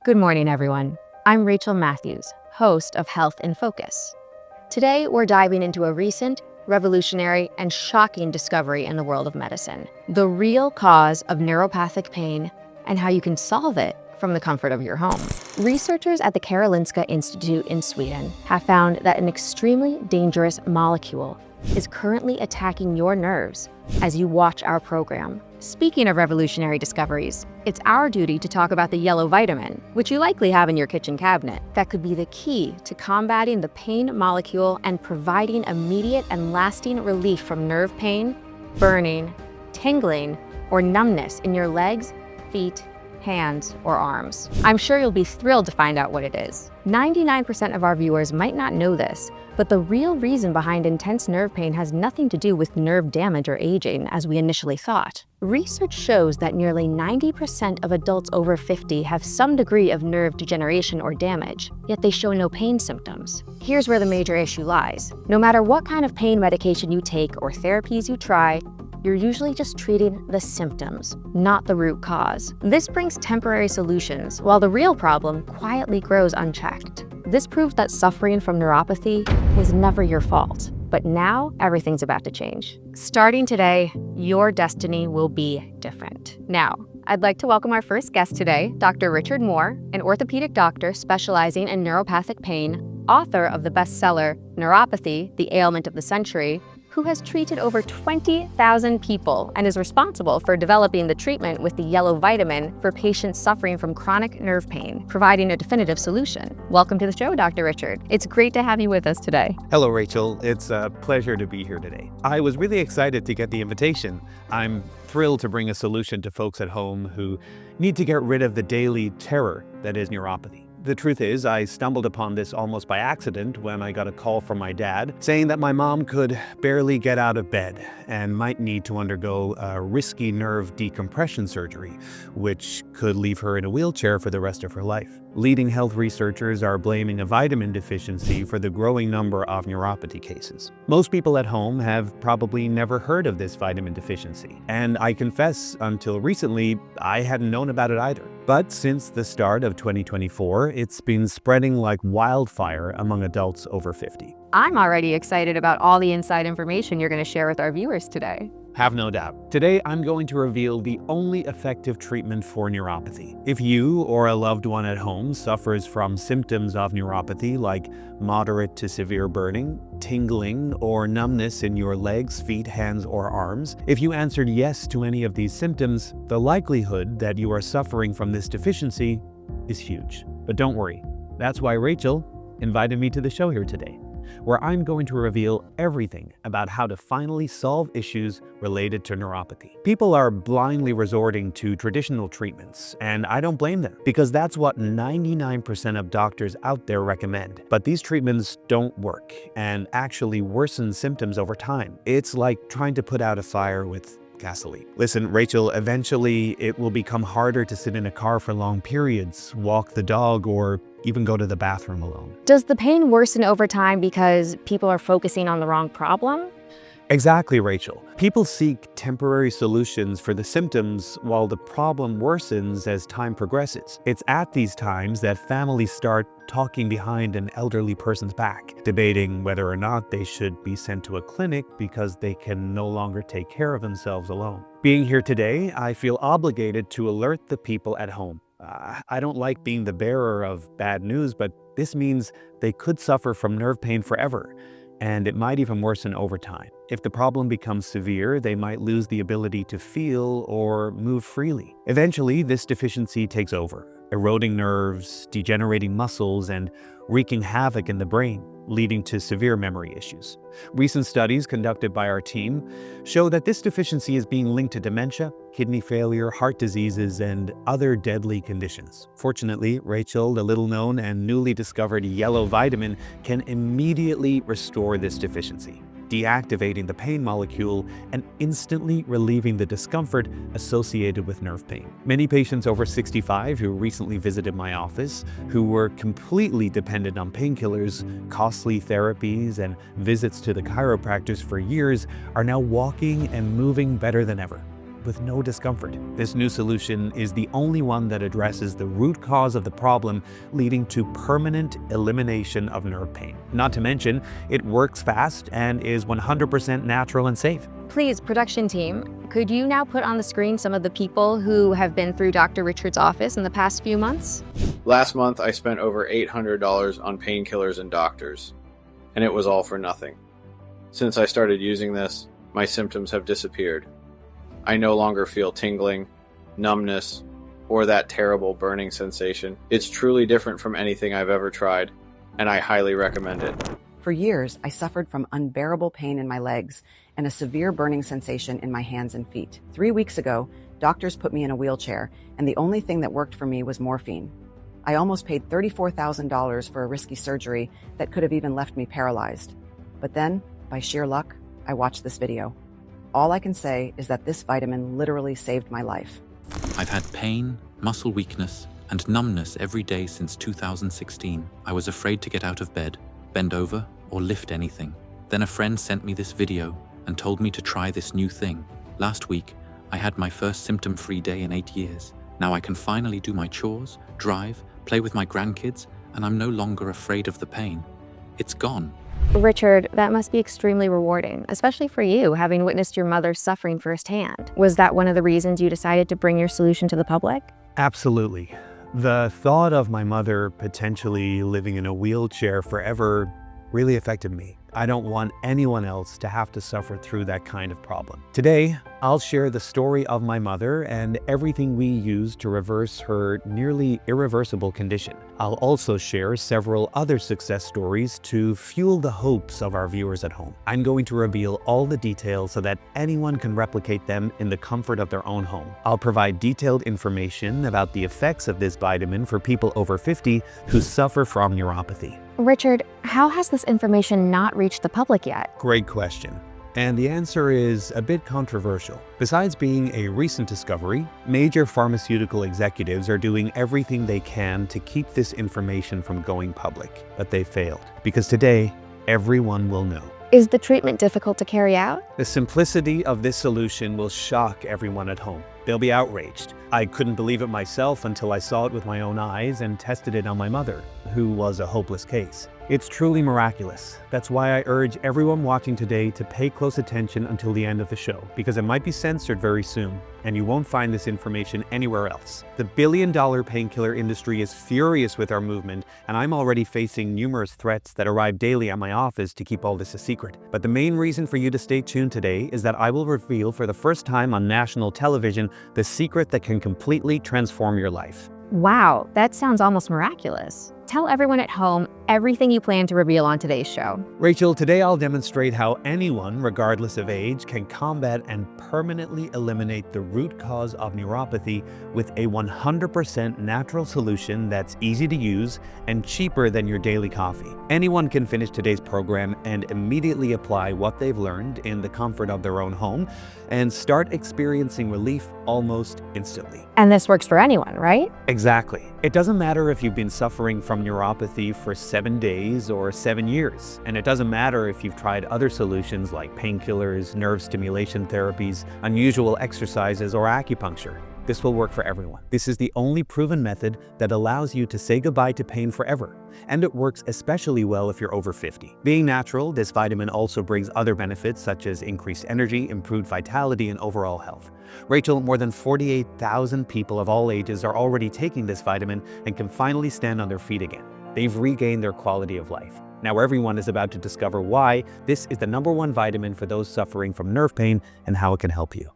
Good morning, everyone. I'm Rachel Matthews, host of Health in Focus. Today, we're diving into a recent, revolutionary, and shocking discovery in the world of medicine: the real cause of neuropathic pain and how you can solve it from the comfort of your home. Researchers at the Karolinska Institute in Sweden have found that an extremely dangerous molecule is currently attacking your nerves as you watch our program. Speaking of revolutionary discoveries, it's our duty to talk about the yellow vitamin, which you likely have in your kitchen cabinet, that could be the key to combating the pain molecule and providing immediate and lasting relief from nerve pain, burning, tingling, or numbness in your legs, feet, hands, or arms. I'm sure you'll be thrilled to find out what it is. 99% of our viewers might not know this, but the real reason behind intense nerve pain has nothing to do with nerve damage or aging, as we initially thought. Research shows that nearly 90% of adults over 50 have some degree of nerve degeneration or damage, yet they show no pain symptoms. Here's where the major issue lies. No matter what kind of pain medication you take or therapies you try, you're usually just treating the symptoms, not the root cause. This brings temporary solutions, while the real problem quietly grows unchecked. This proved that suffering from neuropathy was never your fault. But now, everything's about to change. Starting today, your destiny will be different. Now, I'd like to welcome our first guest today, Dr. Richard Moore, an orthopedic doctor specializing in neuropathic pain, author of the bestseller Neuropathy, the Ailment of the Century, who has treated over 20,000 people and is responsible for developing the treatment with the yellow vitamin for patients suffering from chronic nerve pain, providing a definitive solution. Welcome to the show, Dr. Richard. It's great to have you with us today. Hello, Rachel. It's a pleasure to be here today. I was really excited to get the invitation. I'm thrilled to bring a solution to folks at home who need to get rid of the daily terror that is neuropathy. The truth is, I stumbled upon this almost by accident when I got a call from my dad saying that my mom could barely get out of bed and might need to undergo a risky nerve decompression surgery, which could leave her in a wheelchair for the rest of her life. Leading health researchers are blaming a vitamin deficiency for the growing number of neuropathy cases. Most people at home have probably never heard of this vitamin deficiency, and I confess, until recently, I hadn't known about it either. But since the start of 2024, it's been spreading like wildfire among adults over 50. I'm already excited about all the inside information you're going to share with our viewers today. Have no doubt. Today, I'm going to reveal the only effective treatment for neuropathy. If you or a loved one at home suffers from symptoms of neuropathy like moderate to severe burning, tingling, or numbness in your legs, feet, hands, or arms, if you answered yes to any of these symptoms, the likelihood that you are suffering from this deficiency is huge. But don't worry, that's why Rachel invited me to the show here today, where I'm going to reveal everything about how to finally solve issues related to neuropathy. People are blindly resorting to traditional treatments, and I don't blame them, because that's what 99% of doctors out there recommend. But these treatments don't work and actually worsen symptoms over time. It's like trying to put out a fire with gasoline. Listen, Rachel, eventually it will become harder to sit in a car for long periods, walk the dog, or even go to the bathroom alone. Does the pain worsen over time because people are focusing on the wrong problem? Exactly, Rachel. People seek temporary solutions for the symptoms while the problem worsens as time progresses. It's at these times that families start talking behind an elderly person's back, debating whether or not they should be sent to a clinic because they can no longer take care of themselves alone. Being here today, I feel obligated to alert the people at home. I don't like being the bearer of bad news, but this means they could suffer from nerve pain forever, and it might even worsen over time. If the problem becomes severe, they might lose the ability to feel or move freely. Eventually, this deficiency takes over, eroding nerves, degenerating muscles, and wreaking havoc in the brain, leading to severe memory issues. Recent studies conducted by our team show that this deficiency is being linked to dementia, kidney failure, heart diseases, and other deadly conditions. Fortunately, Rachel, the little-known and newly discovered yellow vitamin, can immediately restore this deficiency, deactivating the pain molecule and instantly relieving the discomfort associated with nerve pain. Many patients over 65 who recently visited my office, who were completely dependent on painkillers, costly therapies, and visits to the chiropractors for years, are now walking and moving better than ever. with no discomfort. This new solution is the only one that addresses the root cause of the problem, leading to permanent elimination of nerve pain. Not to mention, it works fast and is 100% natural and safe. Please, production team, could you now put on the screen some of the people who have been through Dr. Richard's office in the past few months? Last month, I spent over $800 on painkillers and doctors, and it was all for nothing. Since I started using this, my symptoms have disappeared. I no longer feel tingling, numbness, or that terrible burning sensation. It's truly different from anything I've ever tried, and I highly recommend it. For years, I suffered from unbearable pain in my legs and a severe burning sensation in my hands and feet. 3 weeks ago, doctors put me in a wheelchair, and the only thing that worked for me was morphine. I almost paid $34,000 for a risky surgery that could have even left me paralyzed. But then, by sheer luck, I watched this video. All I can say is that this vitamin literally saved my life. I've had pain, muscle weakness, and numbness every day since 2016. I was afraid to get out of bed, bend over, or lift anything. Then a friend sent me this video and told me to try this new thing. Last week, I had my first symptom-free day in 8 years. Now I can finally do my chores, drive, play with my grandkids, and I'm no longer afraid of the pain. It's gone. Richard, that must be extremely rewarding, especially for you, having witnessed your mother's suffering firsthand. Was that one of the reasons you decided to bring your solution to the public? Absolutely. The thought of my mother potentially living in a wheelchair forever really affected me. I don't want anyone else to have to suffer through that kind of problem. Today, I'll share the story of my mother and everything we used to reverse her nearly irreversible condition. I'll also share several other success stories to fuel the hopes of our viewers at home. I'm going to reveal all the details so that anyone can replicate them in the comfort of their own home. I'll provide detailed information about the effects of this vitamin for people over 50 who suffer from neuropathy. Richard, how has this information not reached the public yet? Great question. And the answer is a bit controversial. Besides being a recent discovery, major pharmaceutical executives are doing everything they can to keep this information from going public. But they failed, because today, everyone will know. Is the treatment difficult to carry out? The simplicity of this solution will shock everyone at home. They'll be outraged. I couldn't believe it myself until I saw it with my own eyes and tested it on my mother, who was a hopeless case. It's truly miraculous. That's why I urge everyone watching today to pay close attention until the end of the show, because it might be censored very soon, and you won't find this information anywhere else. The billion-dollar painkiller industry is furious with our movement, and I'm already facing numerous threats that arrive daily at my office to keep all this a secret. But the main reason for you to stay tuned today is that I will reveal for the first time on national television the secret that can completely transform your life. Wow, that sounds almost miraculous. Tell everyone at home everything you plan to reveal on today's show. Rachel, today I'll demonstrate how anyone, regardless of age, can combat and permanently eliminate the root cause of neuropathy with a 100% natural solution that's easy to use and cheaper than your daily coffee. Anyone can finish today's program and immediately apply what they've learned in the comfort of their own home and start experiencing relief almost instantly. And this works for anyone, right? Exactly. It doesn't matter if you've been suffering from neuropathy for 7 days or 7 years. And it doesn't matter if you've tried other solutions like painkillers, nerve stimulation therapies, unusual exercises, or acupuncture. This will work for everyone. This is the only proven method that allows you to say goodbye to pain forever. And it works especially well if you're over 50. Being natural, this vitamin also brings other benefits such as increased energy, improved vitality, and overall health. Rachel, more than 48,000 people of all ages are already taking this vitamin and can finally stand on their feet again. They've regained their quality of life. Now everyone is about to discover why this is the #1 vitamin for those suffering from nerve pain and how it can help you.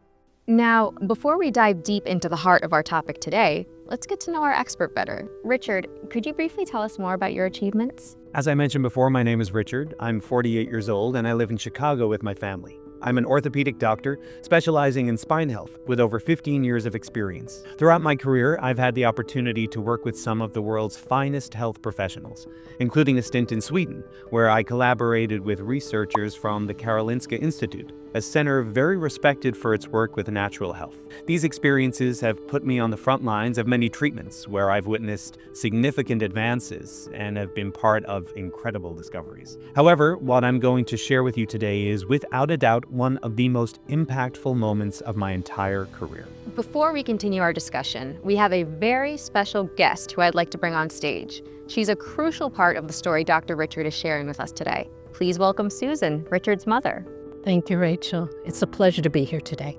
Now, before we dive deep into the heart of our topic today, let's get to know our expert better. Richard, could you briefly tell us more about your achievements? As I mentioned before, my name is Richard. I'm 48 years old and I live in Chicago with my family. I'm an orthopedic doctor specializing in spine health with over 15 years of experience. Throughout my career, I've had the opportunity to work with some of the world's finest health professionals, including a stint in Sweden, where I collaborated with researchers from the Karolinska Institute. a center very respected for its work with natural health. These experiences have put me on the front lines of many treatments where I've witnessed significant advances and have been part of incredible discoveries. However, what I'm going to share with you today is without a doubt one of the most impactful moments of my entire career. Before we continue our discussion, we have a very special guest who I'd like to bring on stage. She's a crucial part of the story Dr. Richard is sharing with us today. Please welcome Susan, Richard's mother. Thank you, Rachel. It's a pleasure to be here today.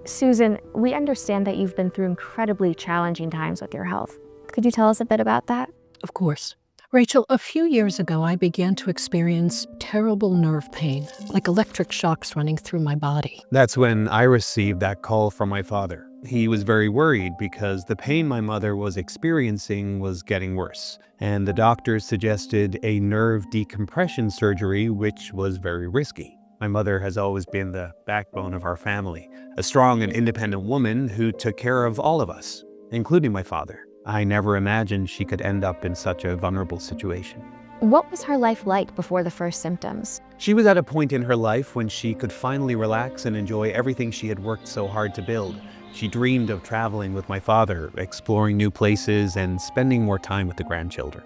Susan, we understand that you've been through incredibly challenging times with your health. Could you tell us a bit about that? Of course. Rachel, a few years ago, I began to experience terrible nerve pain, like electric shocks running through my body. That's when I received that call from my father. He was very worried because the pain my mother was experiencing was getting worse, and the doctors suggested a nerve decompression surgery, which was very risky. My mother has always been the backbone of our family, a strong and independent woman who took care of all of us, including my father. I never imagined she could end up in such a vulnerable situation. What was her life like before the first symptoms? She was at a point in her life when she could finally relax and enjoy everything she had worked so hard to build. She dreamed of traveling with my father, exploring new places, and spending more time with the grandchildren.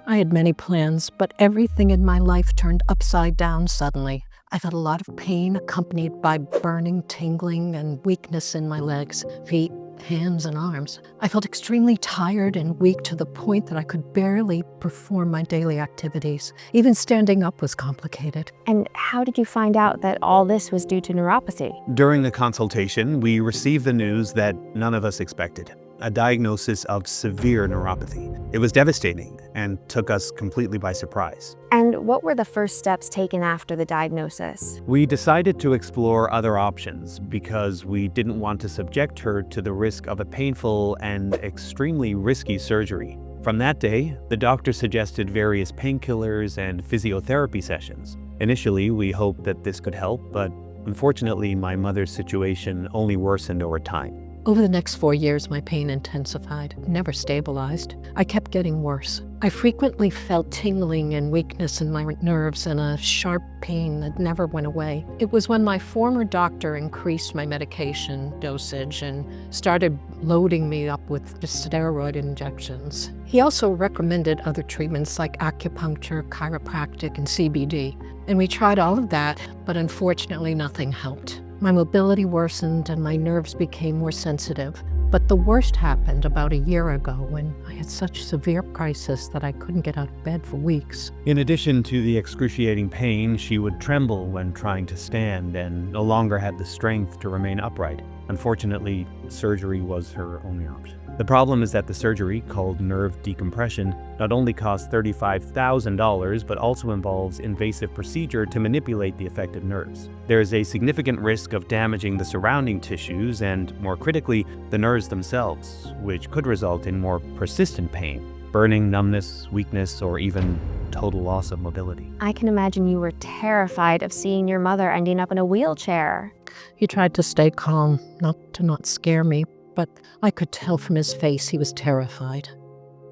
I had many plans, but everything in my life turned upside down suddenly. I felt a lot of pain accompanied by burning, tingling, and weakness in my legs, feet, hands, and arms. I felt extremely tired and weak to the point that I could barely perform my daily activities. Even standing up was complicated. And how did you find out that all this was due to neuropathy? During the consultation, we received the news that none of us expected. A diagnosis of severe neuropathy. It was devastating and took us completely by surprise. And what were the first steps taken after the diagnosis? We decided to explore other options because we didn't want to subject her to the risk of a painful and extremely risky surgery. From that day, the doctor suggested various painkillers and physiotherapy sessions. Initially, we hoped that this could help, but unfortunately, my mother's situation only worsened over time. Over the next 4 years, my pain intensified, never stabilized. I kept getting worse. I frequently felt tingling and weakness in my nerves and a sharp pain that never went away. It was when my former doctor increased my medication dosage and started loading me up with steroid injections. He also recommended other treatments like acupuncture, chiropractic, and CBD. And we tried all of that, but unfortunately nothing helped. My mobility worsened and my nerves became more sensitive. But the worst happened about a year ago when I had such severe crisis that I couldn't get out of bed for weeks. In addition to the excruciating pain, she would tremble when trying to stand and no longer had the strength to remain upright. Unfortunately, surgery was her only option. The problem is that the surgery, called nerve decompression, not only costs $35,000, but also involves invasive procedure to manipulate the affected nerves. There is a significant risk of damaging the surrounding tissues and, more critically, the nerves themselves, which could result in more persistent pain, burning, numbness, weakness, or even total loss of mobility. I can imagine you were terrified of seeing your mother ending up in a wheelchair. He tried to stay calm, not scare me, but I could tell from his face he was terrified.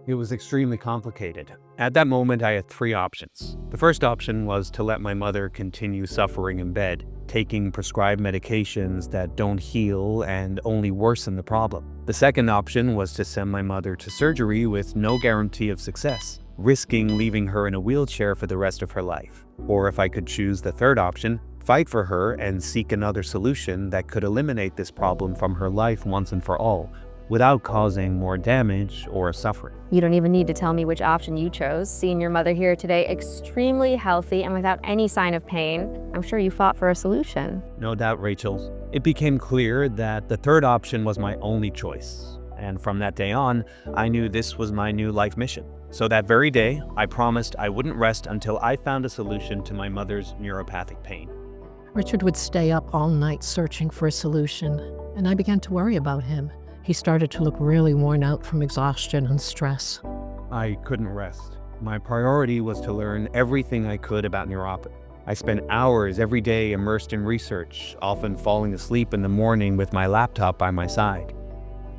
It was extremely complicated. At that moment, I had three options. The first option was to let my mother continue suffering in bed, taking prescribed medications that don't heal and only worsen the problem. The second option was to send my mother to surgery with no guarantee of success, risking leaving her in a wheelchair for the rest of her life. Or if I could choose the third option, fight for her and seek another solution that could eliminate this problem from her life once and for all, without causing more damage or suffering. You don't even need to tell me which option you chose. Seeing your mother here today extremely healthy and without any sign of pain, I'm sure you fought for a solution. No doubt, Rachel. It became clear that the third option was my only choice. And from that day on, I knew this was my new life mission. So that very day, I promised I wouldn't rest until I found a solution to my mother's neuropathic pain. Richard would stay up all night searching for a solution, and I began to worry about him. He started to look really worn out from exhaustion and stress. I couldn't rest. My priority was to learn everything I could about neuropathy. I spent hours every day immersed in research, often falling asleep in the morning with my laptop by my side.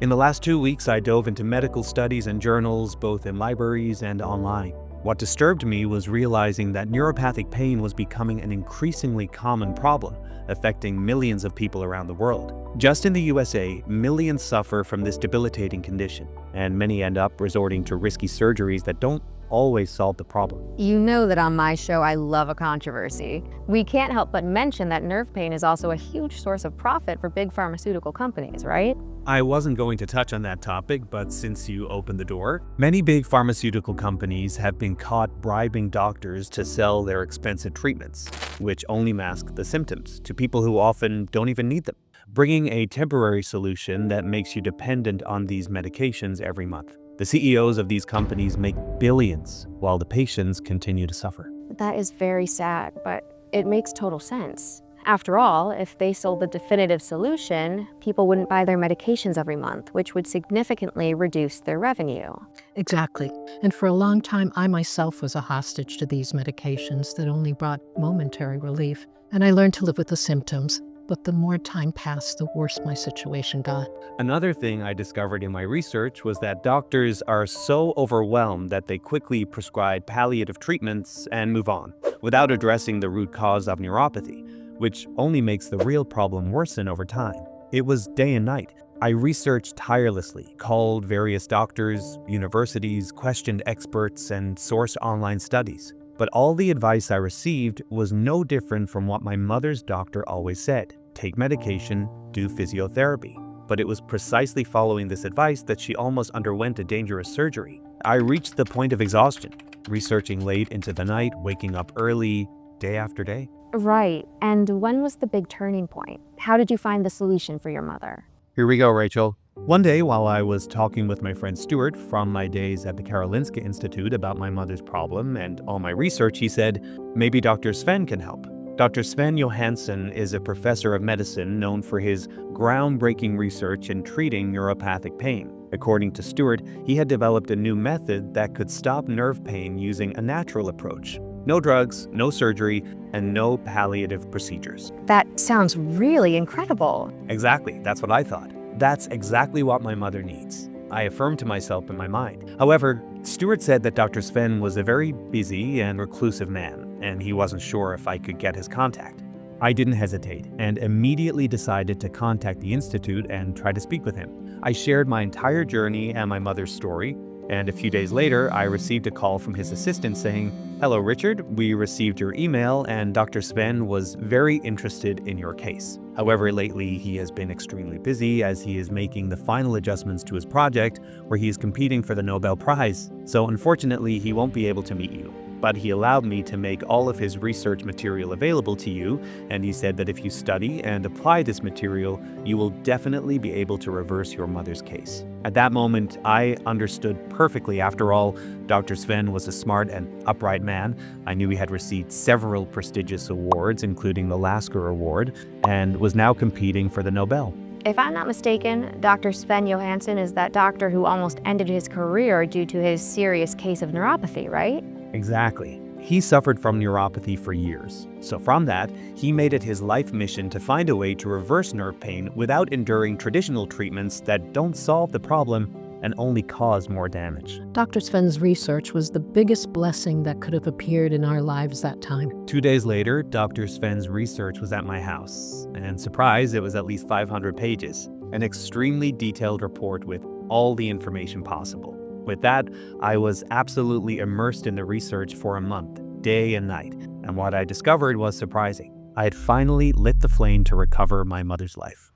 In the last 2 weeks, I dove into medical studies and journals, both in libraries and online. What disturbed me was realizing that neuropathic pain was becoming an increasingly common problem, affecting millions of people around the world. Just in the USA, millions suffer from this debilitating condition, and many end up resorting to risky surgeries that don't always solve the problem. You know that on my show, I love a controversy. We can't help but mention that nerve pain is also a huge source of profit for big pharmaceutical companies, right? I wasn't going to touch on that topic, but since you opened the door, many big pharmaceutical companies have been caught bribing doctors to sell their expensive treatments, which only mask the symptoms to people who often don't even need them, bringing a temporary solution that makes you dependent on these medications every month. The CEOs of these companies make billions while the patients continue to suffer. That is very sad, but it makes total sense. After all, if they sold the definitive solution, people wouldn't buy their medications every month, which would significantly reduce their revenue. Exactly. And for a long time, I myself was a hostage to these medications that only brought momentary relief. And I learned to live with the symptoms. But the more time passed, the worse my situation got. Another thing I discovered in my research was that doctors are so overwhelmed that they quickly prescribe palliative treatments and move on, without addressing the root cause of neuropathy, which only makes the real problem worsen over time. It was day and night. I researched tirelessly, called various doctors, universities, questioned experts, and sourced online studies. But all the advice I received was no different from what my mother's doctor always said: take medication, do physiotherapy. But it was precisely following this advice that she almost underwent a dangerous surgery. I reached the point of exhaustion, researching late into the night, waking up early, day after day. Right. And when was the big turning point? How did you find the solution for your mother? Here we go, Rachel. One day, while I was talking with my friend Stuart from my days at the Karolinska Institute about my mother's problem and all my research, he said, maybe Dr. Sven can help. Dr. Sven Johansson is a professor of medicine known for his groundbreaking research in treating neuropathic pain. According to Stuart, he had developed a new method that could stop nerve pain using a natural approach. No drugs, no surgery, and no palliative procedures. That sounds really incredible. Exactly, that's what I thought. That's exactly what my mother needs, I affirmed to myself in my mind. However, Stuart said that Dr. Sven was a very busy and reclusive man, and he wasn't sure if I could get his contact. I didn't hesitate and immediately decided to contact the Institute and try to speak with him. I shared my entire journey and my mother's story, and a few days later, I received a call from his assistant saying, "Hello, Richard. We received your email, and Dr. Sven was very interested in your case. However, lately he has been extremely busy as he is making the final adjustments to his project where he is competing for the Nobel Prize. So unfortunately, he won't be able to meet you. But he allowed me to make all of his research material available to you, and he said that if you study and apply this material, you will definitely be able to reverse your mother's case." At that moment, I understood perfectly. After all, Dr. Sven was a smart and upright man. I knew he had received several prestigious awards, including the Lasker Award, and was now competing for the Nobel. If I'm not mistaken, Dr. Sven Johansson is that doctor who almost ended his career due to his serious case of neuropathy, right? Exactly. He suffered from neuropathy for years. So from that, he made it his life mission to find a way to reverse nerve pain without enduring traditional treatments that don't solve the problem and only cause more damage. Dr. Sven's research was the biggest blessing that could have appeared in our lives that time. 2 days later, Dr. Sven's research was at my house. And surprise, it was at least 500 pages. An extremely detailed report with all the information possible. With that, I was absolutely immersed in the research for a month, day and night, and what I discovered was surprising. I had finally lit the flame to recover my mother's life.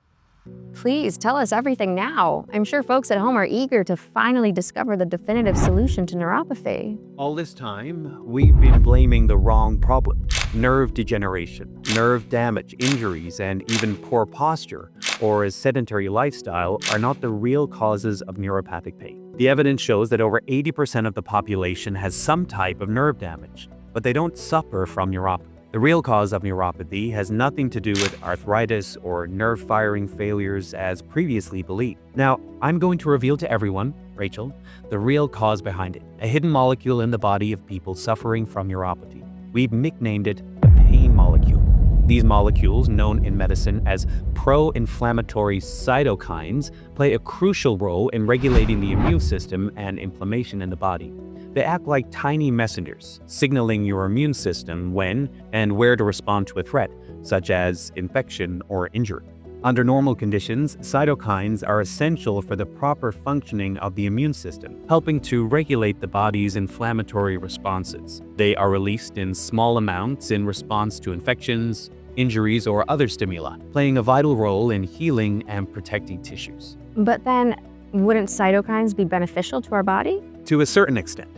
Please tell us everything now. I'm sure folks at home are eager to finally discover the definitive solution to neuropathy. All this time, we've been blaming the wrong problem. Nerve degeneration, nerve damage, injuries, and even poor posture or a sedentary lifestyle are not the real causes of neuropathic pain. The evidence shows that over 80% of the population has some type of nerve damage, but they don't suffer from neuropathy. The real cause of neuropathy has nothing to do with arthritis or nerve firing failures as previously believed. Now, I'm going to reveal to everyone, Rachel, the real cause behind it, a hidden molecule in the body of people suffering from neuropathy. We've nicknamed it the pain molecule. These molecules, known in medicine as pro-inflammatory cytokines, play a crucial role in regulating the immune system and inflammation in the body. They act like tiny messengers, signaling your immune system when and where to respond to a threat, such as infection or injury. Under normal conditions, cytokines are essential for the proper functioning of the immune system, helping to regulate the body's inflammatory responses. They are released in small amounts in response to infections, injuries, or other stimuli, playing a vital role in healing and protecting tissues. But then, wouldn't cytokines be beneficial to our body? To a certain extent.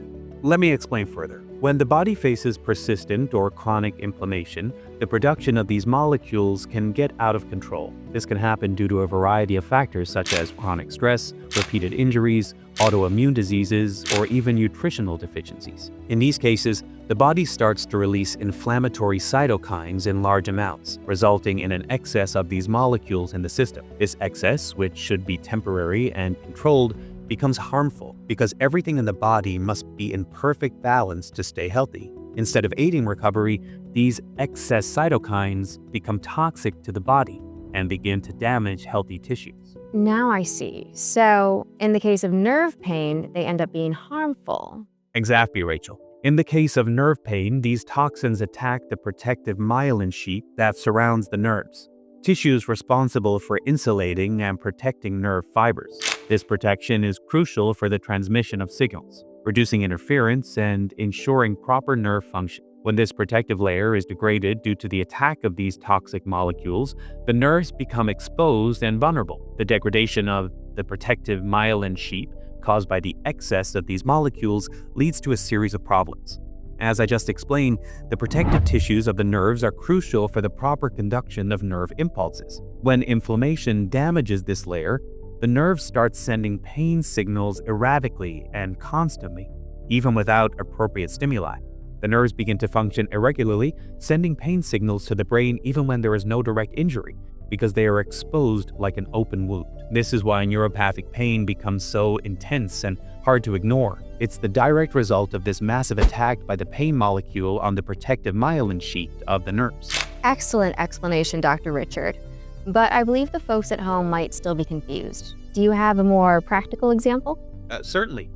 Let me explain further. When the body faces persistent or chronic inflammation, the production of these molecules can get out of control. This can happen due to a variety of factors such as chronic stress, repeated injuries, autoimmune diseases, or even nutritional deficiencies. In these cases, the body starts to release inflammatory cytokines in large amounts, resulting in an excess of these molecules in the system. This excess, which should be temporary and controlled, becomes harmful because everything in the body must be in perfect balance to stay healthy. Instead of aiding recovery, these excess cytokines become toxic to the body and begin to damage healthy tissues. Now I see. So, in the case of nerve pain, they end up being harmful. Exactly, Rachel. In the case of nerve pain, these toxins attack the protective myelin sheath that surrounds the nerves, tissues responsible for insulating and protecting nerve fibers. This protection is crucial for the transmission of signals, reducing interference and ensuring proper nerve function. When this protective layer is degraded due to the attack of these toxic molecules, the nerves become exposed and vulnerable. The degradation of the protective myelin sheath caused by the excess of these molecules leads to a series of problems. As I just explained, the protective tissues of the nerves are crucial for the proper conduction of nerve impulses. When inflammation damages this layer, the nerves start sending pain signals erratically and constantly, even without appropriate stimuli. The nerves begin to function irregularly, sending pain signals to the brain even when there is no direct injury, because they are exposed like an open wound. This is why neuropathic pain becomes so intense and hard to ignore. It's the direct result of this massive attack by the pain molecule on the protective myelin sheath of the nerves. Excellent explanation, Dr. Richard. But I believe the folks at home might still be confused. Do you have a more practical example? Certainly.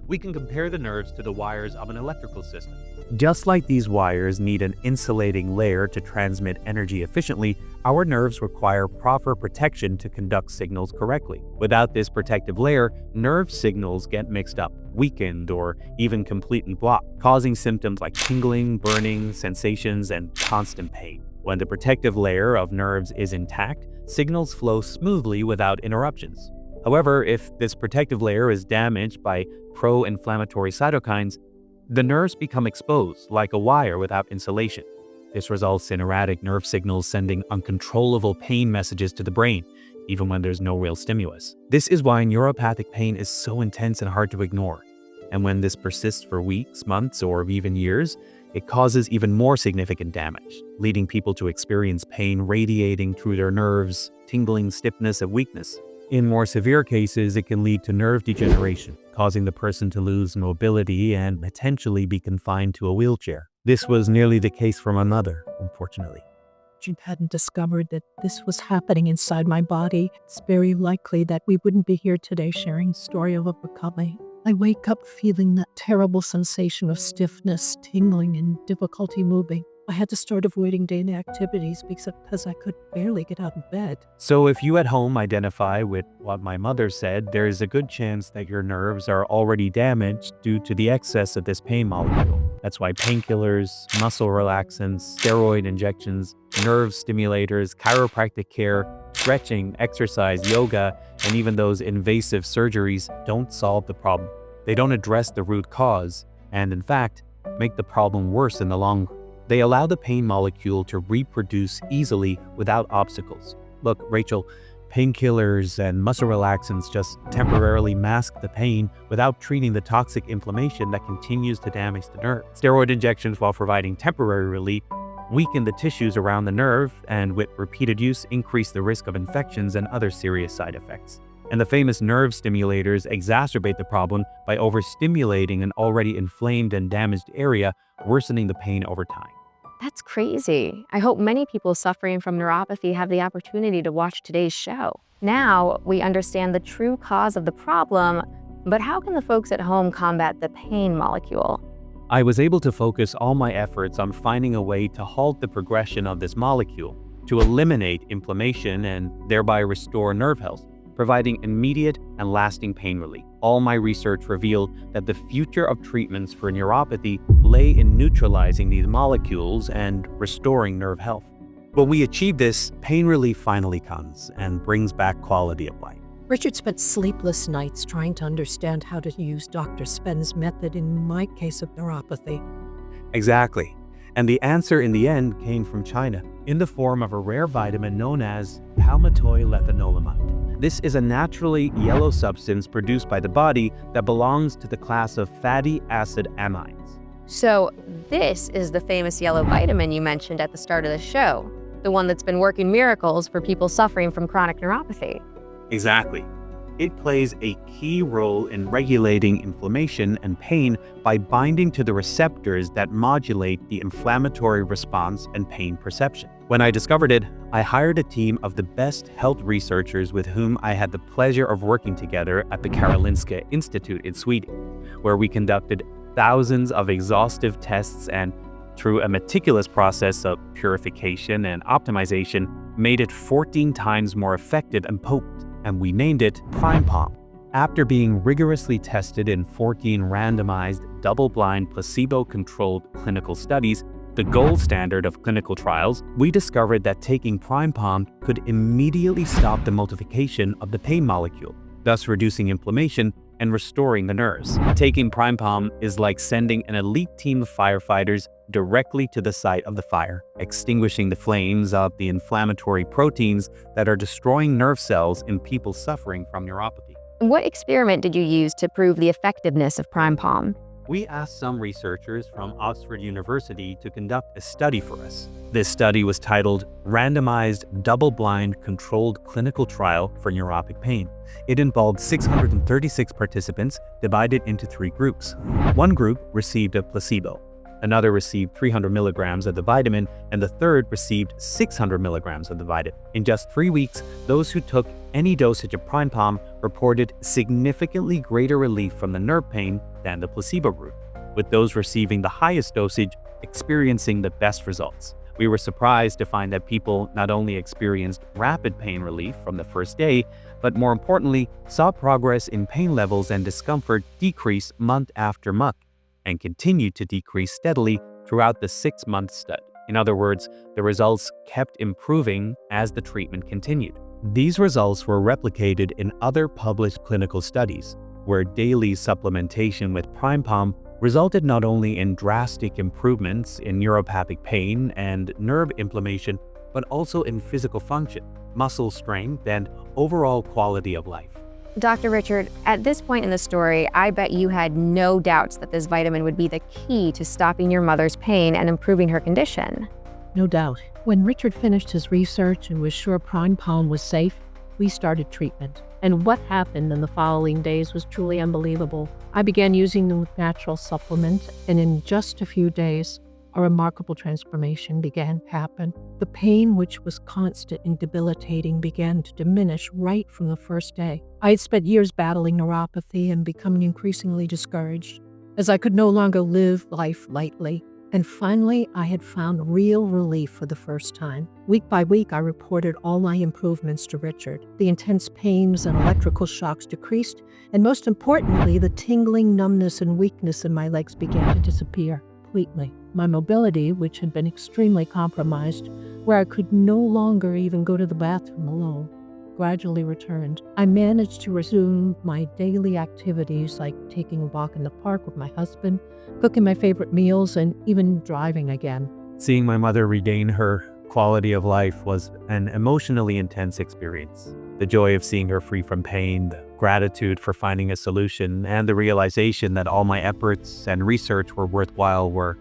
We can compare the nerves to the wires of an electrical system. Just like these wires need an insulating layer to transmit energy efficiently, our nerves require proper protection to conduct signals correctly. Without this protective layer, nerve signals get mixed up, weakened, or even completely blocked, causing symptoms like tingling, burning, sensations, and constant pain. When the protective layer of nerves is intact, signals flow smoothly without interruptions. However, if this protective layer is damaged by pro-inflammatory cytokines, the nerves become exposed like a wire without insulation. This results in erratic nerve signals sending uncontrollable pain messages to the brain, even when there's no real stimulus. This is why neuropathic pain is so intense and hard to ignore. And when this persists for weeks, months, or even years, it causes even more significant damage, leading people to experience pain radiating through their nerves, tingling, stiffness, and weakness. In more severe cases, it can lead to nerve degeneration, causing the person to lose mobility and potentially be confined to a wheelchair. This was nearly the case for my mother, unfortunately. If you hadn't discovered that this was happening inside my body, it's very likely that we wouldn't be here today sharing the story of overcoming. I wake up feeling that terrible sensation of stiffness, tingling, and difficulty moving. I had to start avoiding daily activities because I could barely get out of bed. So if you at home identify with what my mother said, there is a good chance that your nerves are already damaged due to the excess of this pain molecule. That's why painkillers, muscle relaxants, steroid injections, nerve stimulators, chiropractic care, stretching, exercise, yoga, and even those invasive surgeries don't solve the problem. They don't address the root cause, and in fact, make the problem worse in the long run. They allow the pain molecule to reproduce easily without obstacles. Look, Rachel, painkillers and muscle relaxants just temporarily mask the pain without treating the toxic inflammation that continues to damage the nerve. Steroid injections, while providing temporary relief, weaken the tissues around the nerve and, with repeated use, increase the risk of infections and other serious side effects. And the famous nerve stimulators exacerbate the problem by overstimulating an already inflamed and damaged area, worsening the pain over time. That's crazy. I hope many people suffering from neuropathy have the opportunity to watch today's show. Now we understand the true cause of the problem, But how can the folks at home combat the pain molecule? I was able to focus all my efforts on finding a way to halt the progression of this molecule, to eliminate inflammation and thereby restore nerve health, providing immediate and lasting pain relief. All my research revealed that the future of treatments for neuropathy lay in neutralizing these molecules and restoring nerve health. When we achieve this, pain relief finally comes and brings back quality of life. Richard spent sleepless nights trying to understand how to use Dr. Spen's method in my case of neuropathy. Exactly. And the answer in the end came from China, in the form of a rare vitamin known as palmitoylethanolamide. This is a naturally yellow substance produced by the body that belongs to the class of fatty acid amides. So this is the famous yellow vitamin you mentioned at the start of the show, the one that's been working miracles for people suffering from chronic neuropathy. Exactly. It plays a key role in regulating inflammation and pain by binding to the receptors that modulate the inflammatory response and pain perception. When I discovered it, I hired a team of the best health researchers with whom I had the pleasure of working together at the Karolinska Institute in Sweden, where we conducted thousands of exhaustive tests and, through a meticulous process of purification and optimization, made it 14 times more effective and potent. And we named it PrimePalm. After being rigorously tested in 14 randomized, double-blind, placebo-controlled clinical studies, the gold standard of clinical trials, we discovered that taking PrimePalm could immediately stop the multiplication of the pain molecule, thus reducing inflammation and restoring the nerves. Taking PrimePalm is like sending an elite team of firefighters directly to the site of the fire, extinguishing the flames of the inflammatory proteins that are destroying nerve cells in people suffering from neuropathy. What experiment did you use to prove the effectiveness of PrimePalm? We asked some researchers from Oxford University to conduct a study for us. This study was titled Randomized Double-Blind Controlled Clinical Trial for Neuropathic Pain. It involved 636 participants divided into 3 groups. One group received a placebo, another received 300 milligrams of the vitamin, and the third received 600 milligrams of the vitamin. In just 3 weeks, those who took any dosage of PrimePalm reported significantly greater relief from the nerve pain than the placebo group, with those receiving the highest dosage experiencing the best results. We were surprised to find that people not only experienced rapid pain relief from the first day, but more importantly, saw progress in pain levels and discomfort decrease month after month, and continued to decrease steadily throughout the 6-month study. In other words, the results kept improving as the treatment continued. These results were replicated in other published clinical studies, where daily supplementation with PrimePalm resulted not only in drastic improvements in neuropathic pain and nerve inflammation, but also in physical function, muscle strength, and overall quality of life. Dr. Richard, at this point in the story, I bet you had no doubts that this vitamin would be the key to stopping your mother's pain and improving her condition. No doubt. When Richard finished his research and was sure PrimePalm was safe, we started treatment. And what happened in the following days was truly unbelievable. I began using the natural supplement, and in just a few days, a remarkable transformation began to happen. The pain, which was constant and debilitating, began to diminish right from the first day. I had spent years battling neuropathy and becoming increasingly discouraged, as I could no longer live life lightly. And finally, I had found real relief for the first time. Week by week, I reported all my improvements to Richard. The intense pains and electrical shocks decreased, and most importantly, the tingling, numbness, and weakness in my legs began to disappear completely. My mobility, which had been extremely compromised, where I could no longer even go to the bathroom alone, gradually returned. I managed to resume my daily activities like taking a walk in the park with my husband, cooking my favorite meals, and even driving again. Seeing my mother regain her quality of life was an emotionally intense experience. The joy of seeing her free from pain, the gratitude for finding a solution, and the realization that all my efforts and research were worthwhile were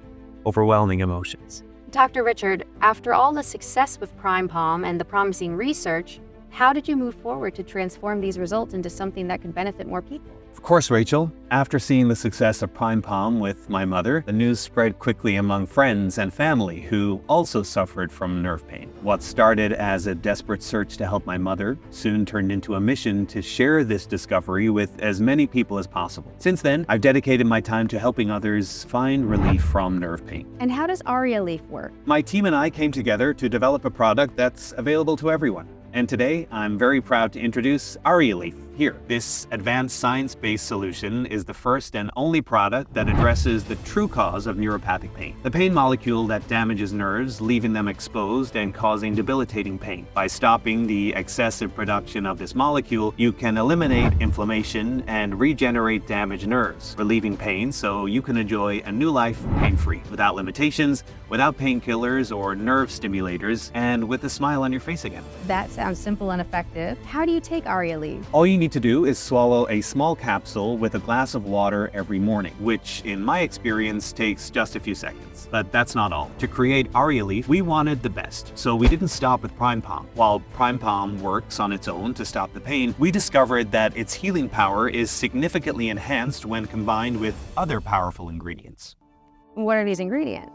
overwhelming emotions. Dr. Richard, after all the success with PrimePalm and the promising research, how did you move forward to transform these results into something that could benefit more people? Of course, Rachel. After seeing the success of Prime Palm with my mother, the news spread quickly among friends and family who also suffered from nerve pain. What started as a desperate search to help my mother soon turned into a mission to share this discovery with as many people as possible. Since then, I've dedicated my time to helping others find relief from nerve pain. And how does Arialief work? My team and I came together to develop a product that's available to everyone. And today, I'm very proud to introduce Arialief here. This advanced science-based solution is the first and only product that addresses the true cause of neuropathic pain, the pain molecule that damages nerves, leaving them exposed and causing debilitating pain. By stopping the excessive production of this molecule, you can eliminate inflammation and regenerate damaged nerves, relieving pain so you can enjoy a new life pain-free, without limitations, without painkillers or nerve stimulators, and with a smile on your face again. That sounds simple and effective. How do you take Arialief? All you need to do is swallow a small capsule with a glass of water every morning, which in my experience takes just a few seconds. But that's not all. To create Arialief, we wanted the best, so we didn't stop with Prime Palm. While Prime Palm works on its own to stop the pain, we discovered that its healing power is significantly enhanced when combined with other powerful ingredients. What are these ingredients?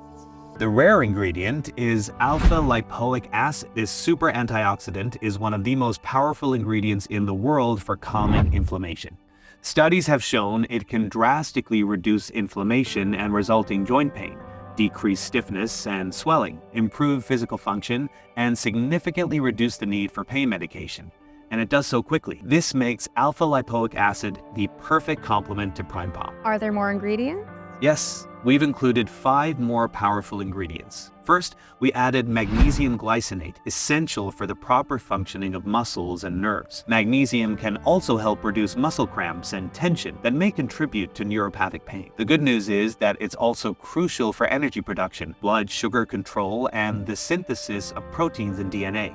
The rare ingredient is alpha-lipoic acid. This super antioxidant is one of the most powerful ingredients in the world for calming inflammation. Studies have shown it can drastically reduce inflammation and resulting joint pain, decrease stiffness and swelling, improve physical function, and significantly reduce the need for pain medication. And it does so quickly. This makes alpha-lipoic acid the perfect complement to Prime Palm. Are there more ingredients? Yes, we've included 5 more powerful ingredients. First, we added magnesium glycinate, essential for the proper functioning of muscles and nerves. Magnesium can also help reduce muscle cramps and tension that may contribute to neuropathic pain. The good news is that it's also crucial for energy production, blood sugar control, and the synthesis of proteins in DNA.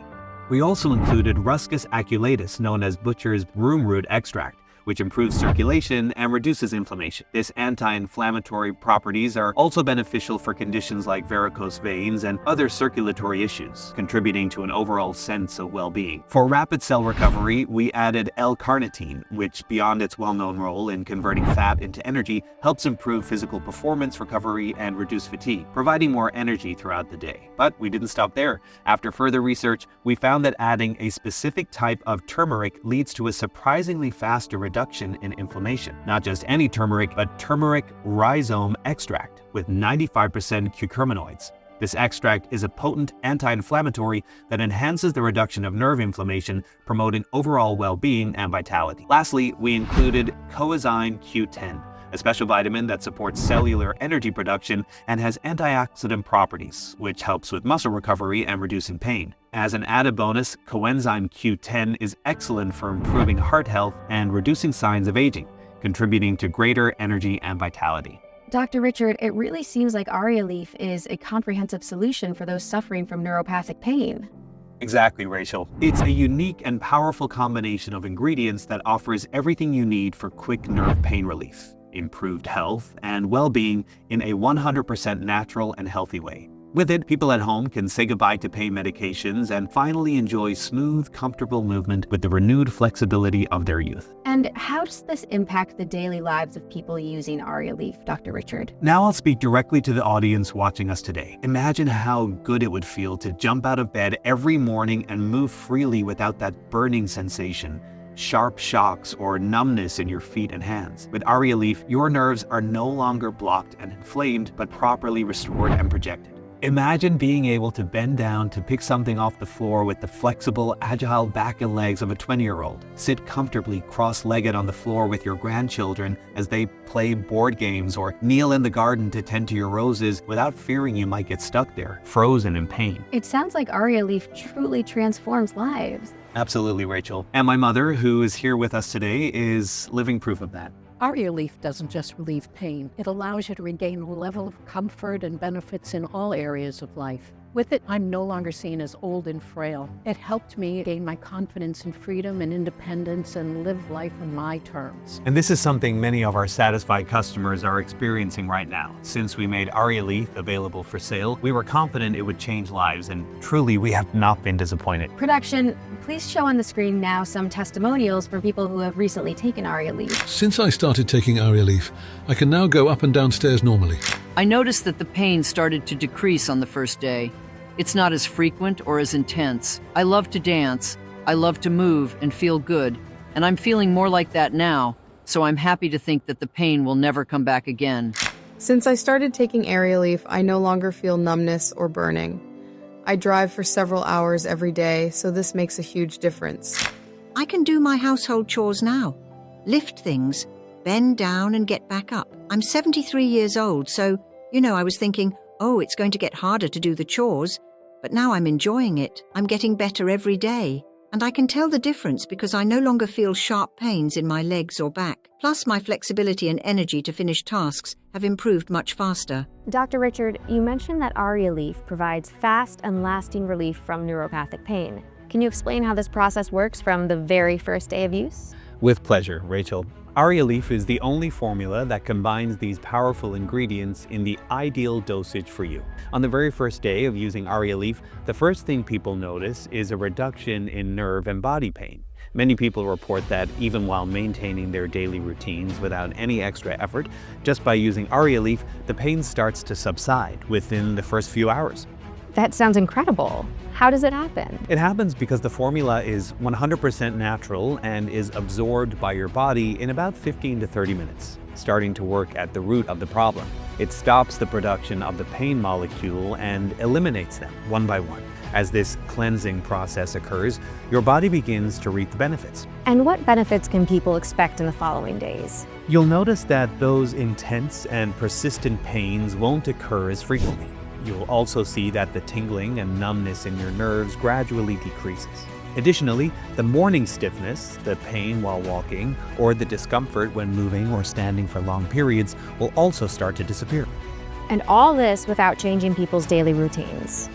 We also included Ruscus aculatus, known as butcher's broom root extract, which improves circulation and reduces inflammation. This anti-inflammatory properties are also beneficial for conditions like varicose veins and other circulatory issues, contributing to an overall sense of well-being. For rapid cell recovery, we added L-carnitine, which, beyond its well-known role in converting fat into energy, helps improve physical performance, recovery, and reduce fatigue, providing more energy throughout the day. But we didn't stop there. After further research, we found that adding a specific type of turmeric leads to a surprisingly faster reduction in inflammation. Not just any turmeric, but turmeric rhizome extract with 95% curcuminoids. This extract is a potent anti-inflammatory that enhances the reduction of nerve inflammation, promoting overall well-being and vitality. Lastly, we included coenzyme Q10, a special vitamin that supports cellular energy production and has antioxidant properties, which helps with muscle recovery and reducing pain. As an added bonus, coenzyme Q10 is excellent for improving heart health and reducing signs of aging, contributing to greater energy and vitality. Dr. Richard, it really seems like Arialief is a comprehensive solution for those suffering from neuropathic pain. Exactly, Rachel. It's a unique and powerful combination of ingredients that offers everything you need for quick nerve pain relief, improved health, and well-being in a 100% natural and healthy way. With it, people at home can say goodbye to pain medications and finally enjoy smooth, comfortable movement with the renewed flexibility of their youth. And how does this impact the daily lives of people using Arialief, Dr. Richard? Now I'll speak directly to the audience watching us today. Imagine how good it would feel to jump out of bed every morning and move freely without that burning sensation, sharp shocks, or numbness in your feet and hands. With Arialief, your nerves are no longer blocked and inflamed, but properly restored and projected. Imagine being able to bend down to pick something off the floor with the flexible, agile back and legs of a 20-year-old. Sit comfortably cross-legged on the floor with your grandchildren as they play board games, or kneel in the garden to tend to your roses without fearing you might get stuck there, frozen in pain. It sounds like Arialief truly transforms lives. Absolutely, Rachel. And my mother, who is here with us today, is living proof of that. Arialief doesn't just relieve pain, it allows you to regain a level of comfort and benefits in all areas of life. With it, I'm no longer seen as old and frail. It helped me gain my confidence in freedom and independence and live life on my terms. And this is something many of our satisfied customers are experiencing right now. Since we made Arialief available for sale, we were confident it would change lives, and truly we have not been disappointed. Production, please show on the screen now some testimonials from people who have recently taken Arialief. Since I started taking Arialief, I can now go up and down stairs normally. I noticed that the pain started to decrease on the first day. It's not as frequent or as intense. I love to dance, I love to move and feel good, and I'm feeling more like that now, so I'm happy to think that the pain will never come back again. Since I started taking Arialief, I no longer feel numbness or burning. I drive for several hours every day, so this makes a huge difference. I can do my household chores now. Lift things, bend down and get back up. I'm 73 years old, so, I was thinking, oh, it's going to get harder to do the chores. But now I'm enjoying it. I'm getting better every day. And I can tell the difference because I no longer feel sharp pains in my legs or back. Plus, my flexibility and energy to finish tasks have improved much faster. Dr. Richard, you mentioned that Arialief provides fast and lasting relief from neuropathic pain. Can you explain how this process works from the very first day of use? With pleasure, Rachel. Arialief is the only formula that combines these powerful ingredients in the ideal dosage for you. On the very first day of using Arialief, the first thing people notice is a reduction in nerve and body pain. Many people report that even while maintaining their daily routines without any extra effort, just by using Arialief, the pain starts to subside within the first few hours. That sounds incredible. How does it happen? It happens because the formula is 100% natural and is absorbed by your body in about 15 to 30 minutes, starting to work at the root of the problem. It stops the production of the pain molecule and eliminates them one by one. As this cleansing process occurs, your body begins to reap the benefits. And what benefits can people expect in the following days? You'll notice that those intense and persistent pains won't occur as frequently. You'll also see that the tingling and numbness in your nerves gradually decreases. Additionally, the morning stiffness, the pain while walking, or the discomfort when moving or standing for long periods will also start to disappear. And all this without changing people's daily routines.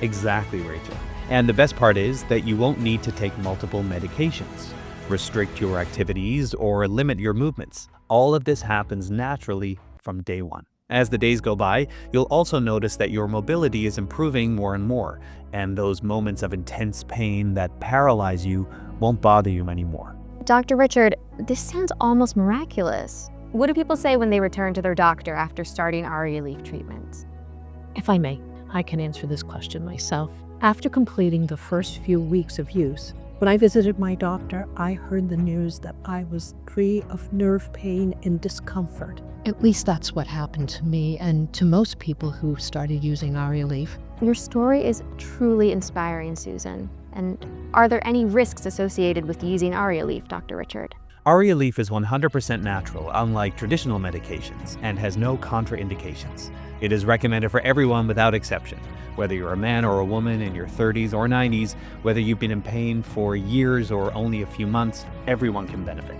Exactly, Rachel. And the best part is that you won't need to take multiple medications, restrict your activities, or limit your movements. All of this happens naturally from day one. As the days go by, you'll also notice that your mobility is improving more and more, and those moments of intense pain that paralyze you won't bother you anymore. Dr. Richard, this sounds almost miraculous. What do people say when they return to their doctor after starting Arialief treatments? If I may, I can answer this question myself. After completing the first few weeks of use, when I visited my doctor, I heard the news that I was free of nerve pain and discomfort. At least that's what happened to me and to most people who started using Arialief. Your story is truly inspiring, Susan. And are there any risks associated with using Arialief, Dr. Richard? Arialief is 100% natural, unlike traditional medications, and has no contraindications. It is recommended for everyone without exception. Whether you're a man or a woman in your 30s or 90s, whether you've been in pain for years or only a few months, everyone can benefit.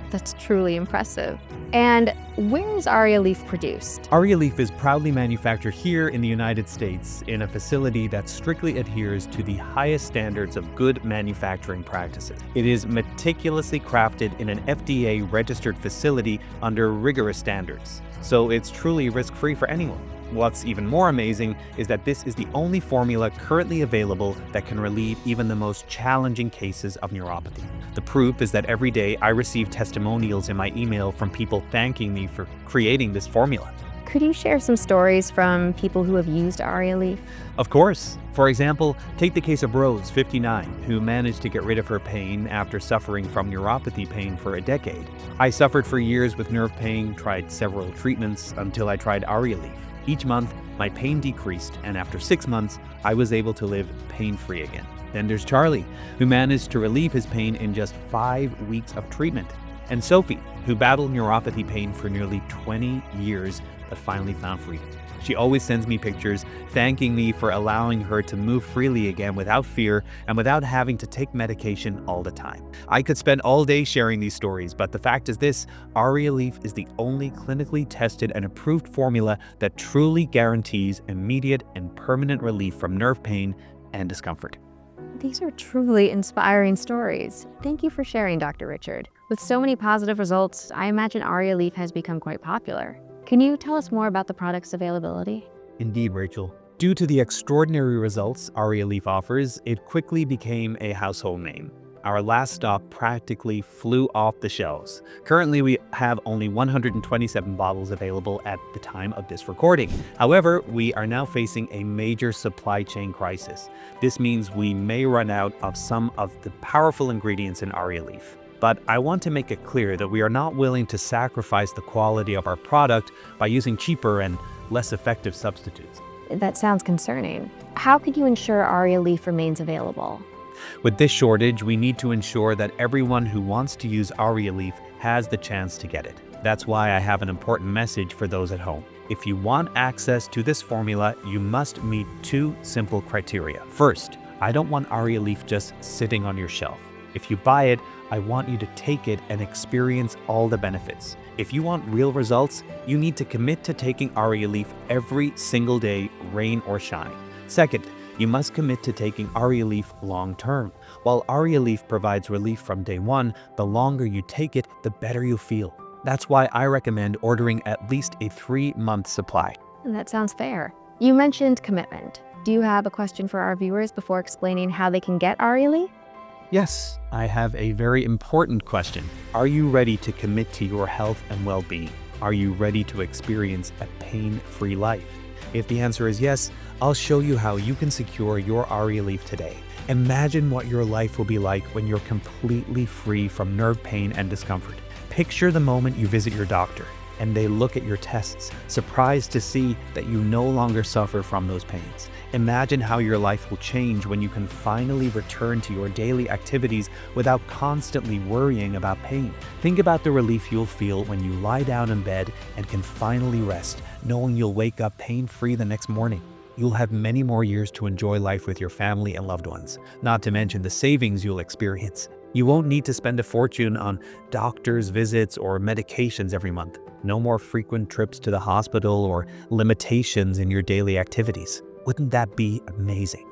That's truly impressive. And where is Arialief produced? Arialief is proudly manufactured here in the United States in a facility that strictly adheres to the highest standards of good manufacturing practices. It is meticulously crafted in an FDA-registered facility under rigorous standards, so it's truly risk-free for anyone. What's even more amazing is that this is the only formula currently available that can relieve even the most challenging cases of neuropathy. The proof is that every day I receive testimonials in my email from people thanking me for creating this formula. Could you share some stories from people who have used Arialief? Of course. For example, take the case of Rose, 59, who managed to get rid of her pain after suffering from neuropathy pain for a decade. I suffered for years with nerve pain, tried several treatments until I tried Arialief. Each month, my pain decreased, and after 6 months, I was able to live pain-free again. Then there's Charlie, who managed to relieve his pain in just 5 weeks of treatment. and Sophie, who battled neuropathy pain for nearly 20 years but finally found freedom. She always sends me pictures thanking me for allowing her to move freely again without fear and without having to take medication all the time. I could spend all day sharing these stories, but the fact is this: Arialief is the only clinically tested and approved formula that truly guarantees immediate and permanent relief from nerve pain and discomfort. These are truly inspiring stories. Thank you for sharing, Dr. Richard. With so many positive results, I imagine Arialief has become quite popular. Can you tell us more about the product's availability? Indeed, Rachel. Due to the extraordinary results Arialief offers, it quickly became a household name. Our last stock practically flew off the shelves. Currently, we have only 127 bottles available at the time of this recording. However, we are now facing a major supply chain crisis. This means we may run out of some of the powerful ingredients in Arialief. But I want to make it clear that we are not willing to sacrifice the quality of our product by using cheaper and less effective substitutes. That sounds concerning. How can you ensure Arialief remains available? With this shortage, we need to ensure that everyone who wants to use Arialief has the chance to get it. That's why I have an important message for those at home. If you want access to this formula, you must meet two simple criteria. First, I don't want Arialief just sitting on your shelf. If you buy it, I want you to take it and experience all the benefits. If you want real results, you need to commit to taking Arialief every single day, rain or shine. Second, you must commit to taking Arialief long term. While Arialief provides relief from day one, the longer you take it, the better you feel. That's why I recommend ordering at least a 3-month supply. That sounds fair. You mentioned commitment. Do you have a question for our viewers before explaining how they can get Arialief? Yes, I have a very important question. Are you ready to commit to your health and well-being? Are you ready to experience a pain-free life? If the answer is yes, I'll show you how you can secure your Arialief today. Imagine what your life will be like when you're completely free from nerve pain and discomfort. Picture the moment you visit your doctor and they look at your tests, surprised to see that you no longer suffer from those pains. Imagine how your life will change when you can finally return to your daily activities without constantly worrying about pain. Think about the relief you'll feel when you lie down in bed and can finally rest, knowing you'll wake up pain-free the next morning. You'll have many more years to enjoy life with your family and loved ones, not to mention the savings you'll experience. You won't need to spend a fortune on doctor's visits or medications every month. No more frequent trips to the hospital or limitations in your daily activities. Wouldn't that be amazing?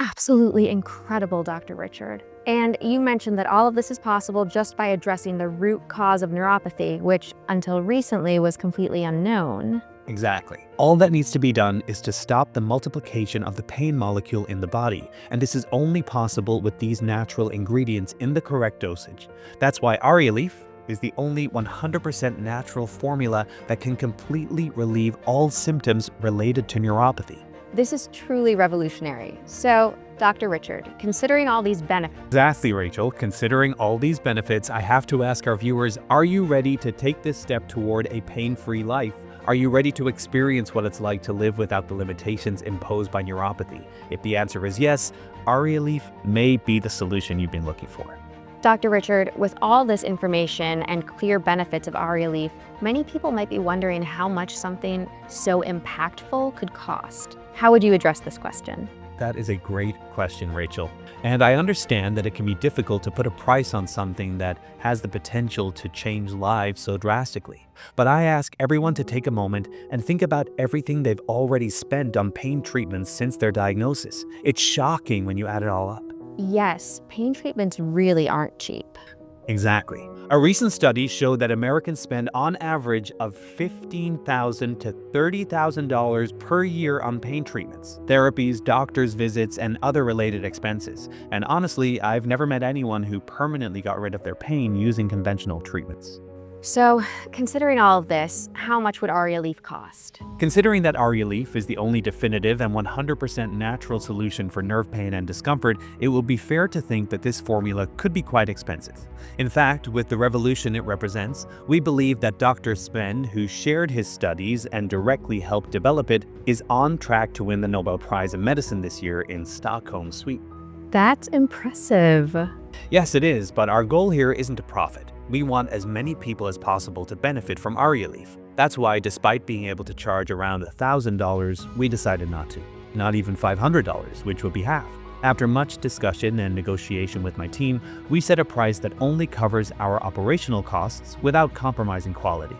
Absolutely incredible, Dr. Richard. And you mentioned that all of this is possible just by addressing the root cause of neuropathy, which until recently was completely unknown. Exactly. All that needs to be done is to stop the multiplication of the pain molecule in the body, and this is only possible with these natural ingredients in the correct dosage. That's why Arialief is the only 100% natural formula that can completely relieve all symptoms related to neuropathy. This is truly revolutionary. So, Dr. Richard, considering all these benefits— Exactly, Rachel. Considering all these benefits, I have to ask our viewers, are you ready to take this step toward a pain-free life? Are you ready to experience what it's like to live without the limitations imposed by neuropathy? If the answer is yes, Arialief may be the solution you've been looking for. Dr. Richard, with all this information and clear benefits of Arialief, many people might be wondering how much something so impactful could cost. How would you address this question? That is a great question, Rachel. And I understand that it can be difficult to put a price on something that has the potential to change lives so drastically. But I ask everyone to take a moment and think about everything they've already spent on pain treatments since their diagnosis. It's shocking when you add it all up. Yes, pain treatments really aren't cheap. Exactly. A recent study showed that Americans spend on average of $15,000 to $30,000 per year on pain treatments, therapies, doctor's visits, and other related expenses. And honestly, I've never met anyone who permanently got rid of their pain using conventional treatments. So, considering all of this, how much would Arialief cost? Considering that Arialief is the only definitive and 100% natural solution for nerve pain and discomfort, it will be fair to think that this formula could be quite expensive. In fact, with the revolution it represents, we believe that Dr. Sven, who shared his studies and directly helped develop it, is on track to win the Nobel Prize in Medicine this year in Stockholm, Sweden. That's impressive. Yes, it is, but our goal here isn't to profit. We want as many people as possible to benefit from Arialief. That's why, despite being able to charge around $1,000, we decided not to. Not even $500, which would be half. After much discussion and negotiation with my team, we set a price that only covers our operational costs without compromising quality.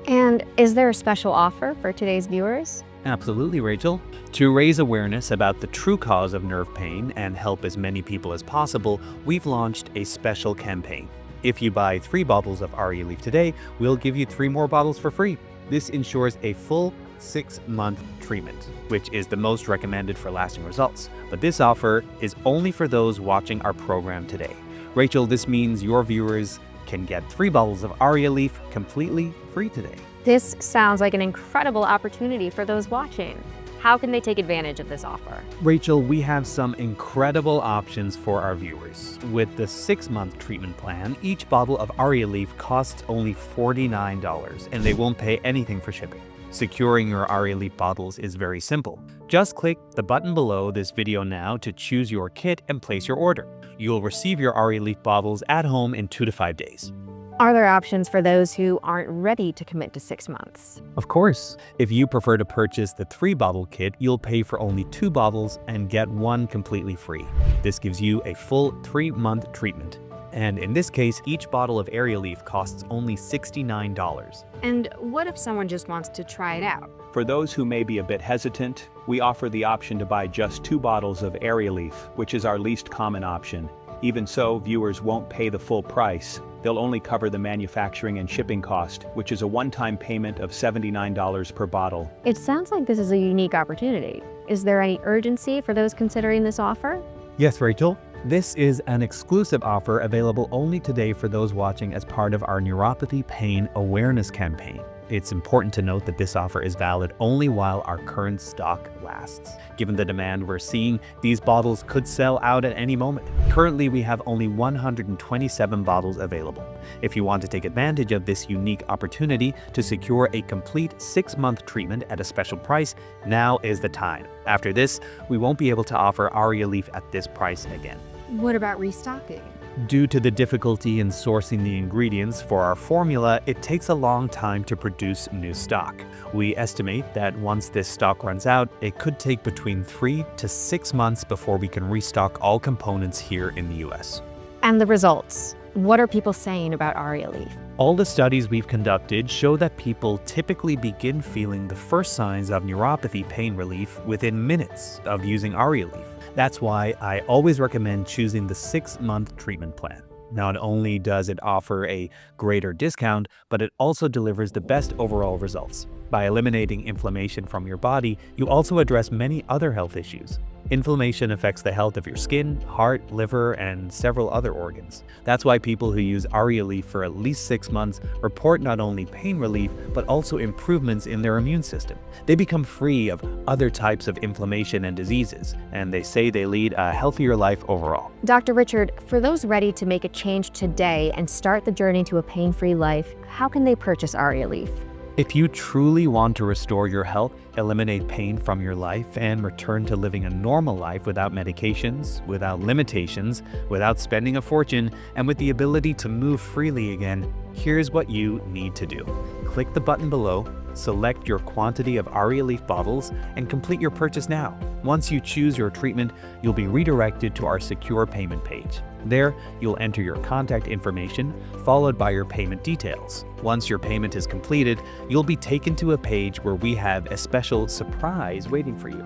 And is there a special offer for today's viewers? Absolutely, Rachel. To raise awareness about the true cause of nerve pain and help as many people as possible, we've launched a special campaign. If you buy 3 bottles of Arialief today, we'll give you 3 more bottles for free. This ensures a full 6-month treatment, which is the most recommended for lasting results. But this offer is only for those watching our program today. Rachel, this means your viewers can get 3 bottles of Arialief completely free today. This sounds like an incredible opportunity for those watching. How can they take advantage of this offer? Rachel, we have some incredible options for our viewers. With the 6-month treatment plan, each bottle of Arialief costs only $49, and they won't pay anything for shipping. Securing your Arialief bottles is very simple. Just click the button below this video now to choose your kit and place your order. You'll receive your Arialief bottles at home in 2 to 5 days. Are there options for those who aren't ready to commit to 6 months? Of course. If you prefer to purchase the 3-bottle kit, you'll pay for only 2 bottles and get 1 completely free. This gives you a full 3-month treatment. And in this case, each bottle of Arialief costs only $69. And what if someone just wants to try it out? For those who may be a bit hesitant, we offer the option to buy just 2 bottles of Arialief, which is our least common option. Even so, viewers won't pay the full price. They'll only cover the manufacturing and shipping cost, which is a one-time payment of $79 per bottle. It sounds like this is a unique opportunity. Is there any urgency for those considering this offer? Yes, Rachel. This is an exclusive offer available only today for those watching as part of our neuropathy pain awareness campaign. It's important to note that this offer is valid only while our current stock lasts. Given the demand we're seeing, these bottles could sell out at any moment. Currently, we have only 127 bottles available. If you want to take advantage of this unique opportunity to secure a complete 6-month treatment at a special price, now is the time. After this, we won't be able to offer Arialief at this price again. What about restocking? Due to the difficulty in sourcing the ingredients for our formula, it takes a long time to produce new stock. We estimate that once this stock runs out, it could take between 3 to 6 months before we can restock all components here in the US. And the results? What are people saying about Arialief? All the studies we've conducted show that people typically begin feeling the first signs of neuropathy pain relief within minutes of using Arialief. That's why I always recommend choosing the 6-month treatment plan. Not only does it offer a greater discount, but it also delivers the best overall results. By eliminating inflammation from your body, you also address many other health issues. Inflammation affects the health of your skin, heart, liver, and several other organs. That's why people who use Arialief for at least 6 months report not only pain relief, but also improvements in their immune system. They become free of other types of inflammation and diseases, and they say they lead a healthier life overall. Dr. Richard, for those ready to make a change today and start the journey to a pain-free life, how can they purchase Arialief? If you truly want to restore your health, eliminate pain from your life, and return to living a normal life without medications, without limitations, without spending a fortune, and with the ability to move freely again, here's what you need to do. Click the button below, select your quantity of Arialief bottles, and complete your purchase now. Once you choose your treatment, you'll be redirected to our secure payment page. There, you'll enter your contact information, followed by your payment details. Once your payment is completed, you'll be taken to a page where we have a special surprise waiting for you.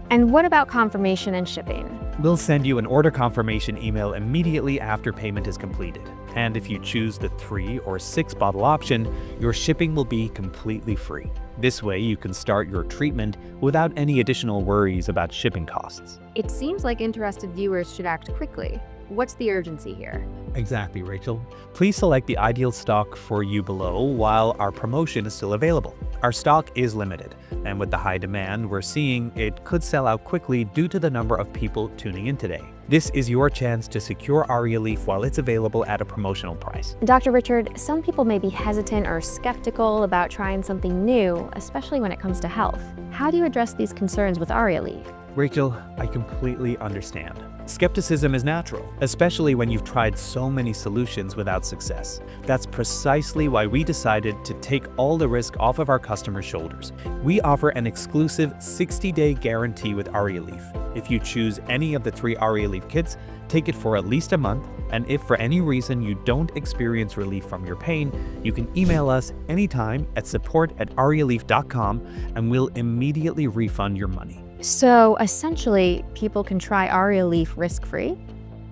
And what about confirmation and shipping? We'll send you an order confirmation email immediately after payment is completed. And if you choose the 3 or 6 bottle option, your shipping will be completely free. This way, you can start your treatment without any additional worries about shipping costs. It seems like interested viewers should act quickly. What's the urgency here? Exactly, Rachel. Please select the ideal stock for you below while our promotion is still available. Our stock is limited, and with the high demand we're seeing, it could sell out quickly due to the number of people tuning in today. This is your chance to secure Arialief while it's available at a promotional price. Dr. Richard, some people may be hesitant or skeptical about trying something new, especially when it comes to health. How do you address these concerns with Arialief? Rachel, I completely understand. Skepticism is natural, especially when you've tried so many solutions without success. That's precisely why we decided to take all the risk off of our customers' shoulders. We offer an exclusive 60-day guarantee with Arialief. If you choose any of the 3 Arialief kits, take it for at least a month, and if for any reason you don't experience relief from your pain, you can email us anytime at support@arialief.com and we'll immediately refund your money. So essentially, people can try Arialief risk-free?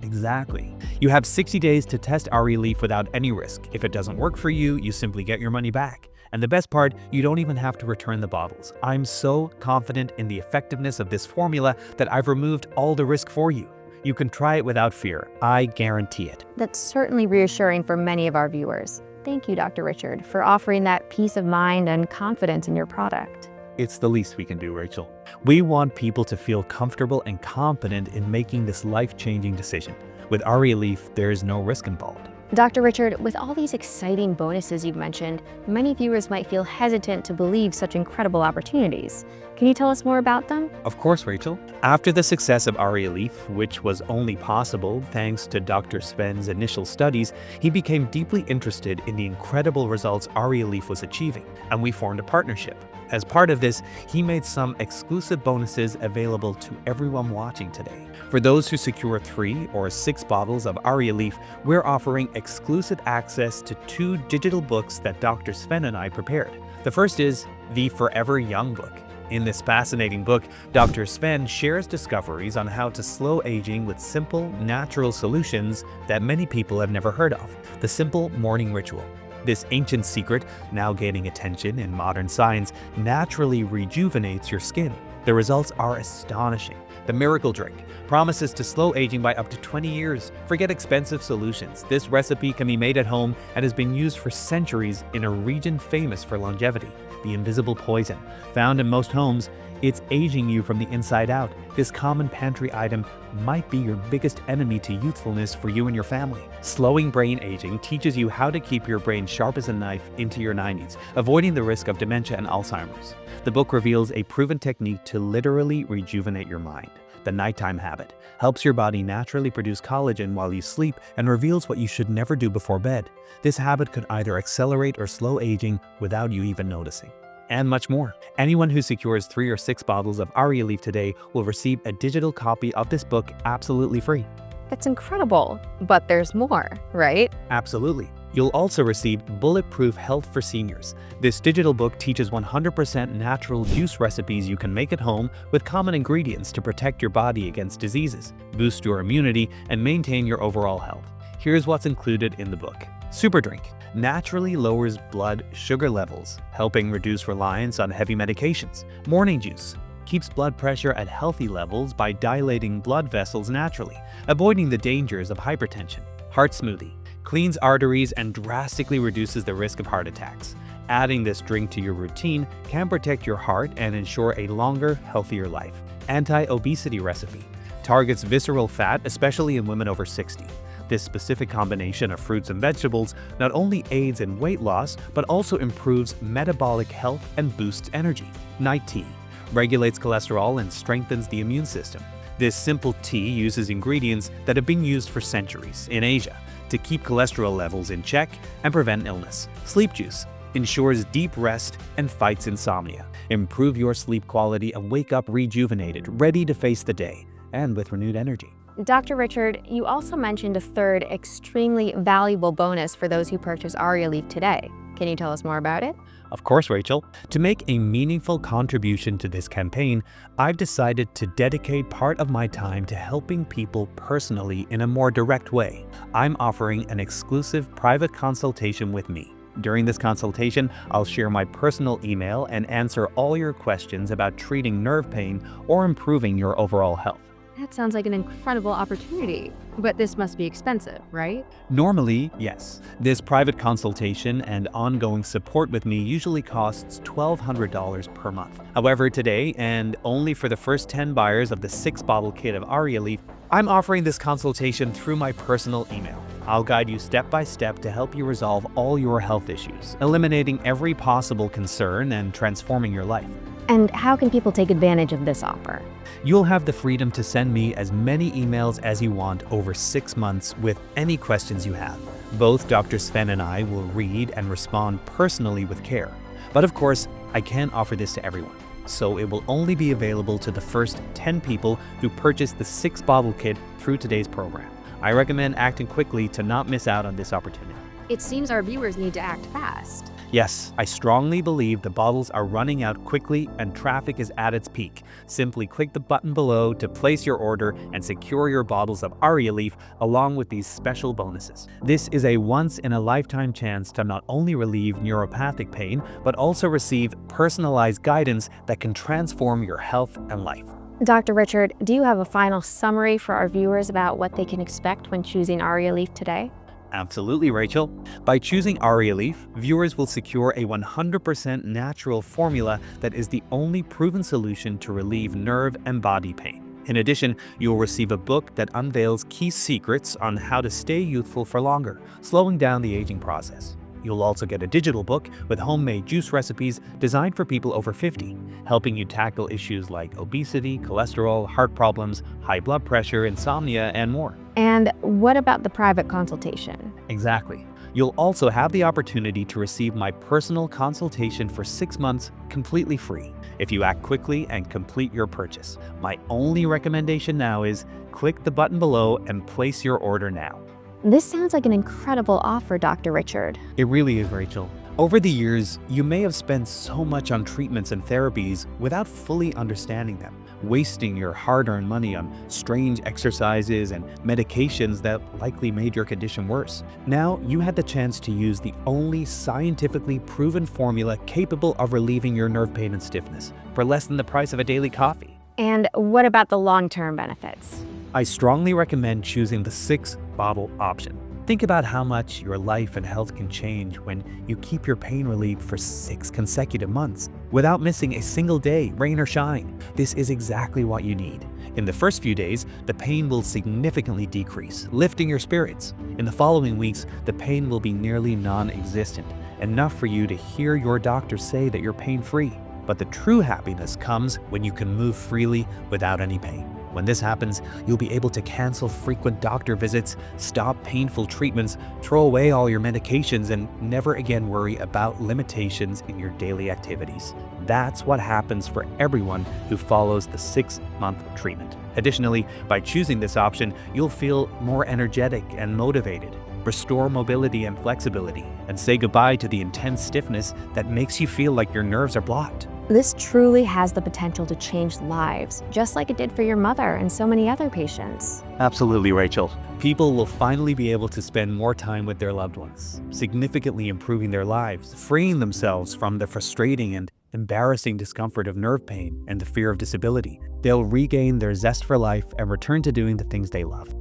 Exactly. You have 60 days to test Arialief without any risk. If it doesn't work for you, you simply get your money back. And the best part, you don't even have to return the bottles. I'm so confident in the effectiveness of this formula that I've removed all the risk for you. You can try it without fear. I guarantee it. That's certainly reassuring for many of our viewers. Thank you, Dr. Richard, for offering that peace of mind and confidence in your product. It's the least we can do, Rachel. We want people to feel comfortable and confident in making this life-changing decision. With Arialief, there is no risk involved. Dr. Richard, with all these exciting bonuses you've mentioned, many viewers might feel hesitant to believe such incredible opportunities. Can you tell us more about them? Of course, Rachel. After the success of Arialief, which was only possible thanks to Dr. Sven's initial studies, he became deeply interested in the incredible results Arialief was achieving, and we formed a partnership. As part of this, he made some exclusive bonuses available to everyone watching today. For those who secure 3 or 6 bottles of Arialief, we're offering exclusive access to 2 digital books that Dr. Sven and I prepared. The first is the Forever Young book. In this fascinating book, Dr. Sven shares discoveries on how to slow aging with simple, natural solutions that many people have never heard of. The simple morning ritual. This ancient secret, now gaining attention in modern science, naturally rejuvenates your skin. The results are astonishing. The miracle drink promises to slow aging by up to 20 years. Forget expensive solutions. This recipe can be made at home and has been used for centuries in a region famous for longevity. The invisible poison, found in most homes, it's aging you from the inside out. This common pantry item might be your biggest enemy to youthfulness for you and your family. Slowing brain aging teaches you how to keep your brain sharp as a knife into your 90s, avoiding the risk of dementia and Alzheimer's. The book reveals a proven technique to literally rejuvenate your mind. The nighttime habit helps your body naturally produce collagen while you sleep and reveals what you should never do before bed. This habit could either accelerate or slow aging without you even noticing. And much more. Anyone who secures 3 or 6 bottles of Arialief today will receive a digital copy of this book absolutely free. That's incredible, but there's more, right? Absolutely. You'll also receive Bulletproof Health for Seniors. This digital book teaches 100% natural juice recipes you can make at home with common ingredients to protect your body against diseases, boost your immunity, and maintain your overall health. Here's what's included in the book. Super Drink naturally lowers blood sugar levels, helping reduce reliance on heavy medications. Morning Juice keeps blood pressure at healthy levels by dilating blood vessels naturally, avoiding the dangers of hypertension. Heart Smoothie cleans arteries and drastically reduces the risk of heart attacks. Adding this drink to your routine can protect your heart and ensure a longer, healthier life. Anti-obesity recipe targets visceral fat, especially in women over 60. This specific combination of fruits and vegetables not only aids in weight loss, but also improves metabolic health and boosts energy. Night Tea regulates cholesterol and strengthens the immune system. This simple tea uses ingredients that have been used for centuries in Asia to keep cholesterol levels in check and prevent illness. Sleep Juice ensures deep rest and fights insomnia. Improve your sleep quality and wake up rejuvenated, ready to face the day, and with renewed energy. Dr. Richard, you also mentioned a third extremely valuable bonus for those who purchase Arialief today. Can you tell us more about it? Of course, Rachel. To make a meaningful contribution to this campaign, I've decided to dedicate part of my time to helping people personally in a more direct way. I'm offering an exclusive private consultation with me. During this consultation, I'll share my personal email and answer all your questions about treating nerve pain or improving your overall health. That sounds like an incredible opportunity, but this must be expensive, right? Normally, yes. This private consultation and ongoing support with me usually costs $1,200 per month. However, today, and only for the first 10 buyers of the 6-bottle kit of Arialief, I'm offering this consultation through my personal email. I'll guide you step by step to help you resolve all your health issues, eliminating every possible concern and transforming your life. And how can people take advantage of this offer? You'll have the freedom to send me as many emails as you want over 6 months with any questions you have. Both Dr. Sven and I will read and respond personally with care. But of course, I can't offer this to everyone, so it will only be available to the first 10 people who purchase the 6-bottle kit through today's program. I recommend acting quickly to not miss out on this opportunity. It seems our viewers need to act fast. Yes, I strongly believe the bottles are running out quickly and traffic is at its peak. Simply click the button below to place your order and secure your bottles of Arialief along with these special bonuses. This is a once-in-a-lifetime chance to not only relieve neuropathic pain, but also receive personalized guidance that can transform your health and life. Dr. Richard, do you have a final summary for our viewers about what they can expect when choosing Arialief today? Absolutely, Rachel. By choosing Arialief, viewers will secure a 100% natural formula that is the only proven solution to relieve nerve and body pain. In addition, you'll receive a book that unveils key secrets on how to stay youthful for longer, slowing down the aging process. You'll also get a digital book with homemade juice recipes designed for people over 50, helping you tackle issues like obesity, cholesterol, heart problems, high blood pressure, insomnia, and more. And what about the private consultation? Exactly. You'll also have the opportunity to receive my personal consultation for 6 months completely free if you act quickly and complete your purchase. My only recommendation now is click the button below and place your order now. This sounds like an incredible offer, Dr. Richard. It really is, Rachel. Over the years, you may have spent so much on treatments and therapies without fully understanding them, wasting your hard-earned money on strange exercises and medications that likely made your condition worse. Now, you had the chance to use the only scientifically proven formula capable of relieving your nerve pain and stiffness for less than the price of a daily coffee. And what about the long-term benefits? I strongly recommend choosing the 6-bottle option. Think about how much your life and health can change when you keep your pain relieved for 6 consecutive months without missing a single day, rain or shine. This is exactly what you need. In the first few days, the pain will significantly decrease, lifting your spirits. In the following weeks, the pain will be nearly non-existent, enough for you to hear your doctor say that you're pain-free. But the true happiness comes when you can move freely without any pain. When this happens, you'll be able to cancel frequent doctor visits, stop painful treatments, throw away all your medications, and never again worry about limitations in your daily activities. That's what happens for everyone who follows the 6-month treatment. Additionally, by choosing this option, you'll feel more energetic and motivated, restore mobility and flexibility, and say goodbye to the intense stiffness that makes you feel like your nerves are blocked. This truly has the potential to change lives, just like it did for your mother and so many other patients. Absolutely, Rachel. People will finally be able to spend more time with their loved ones, significantly improving their lives, freeing themselves from the frustrating and embarrassing discomfort of nerve pain and the fear of disability. They'll regain their zest for life and return to doing the things they love.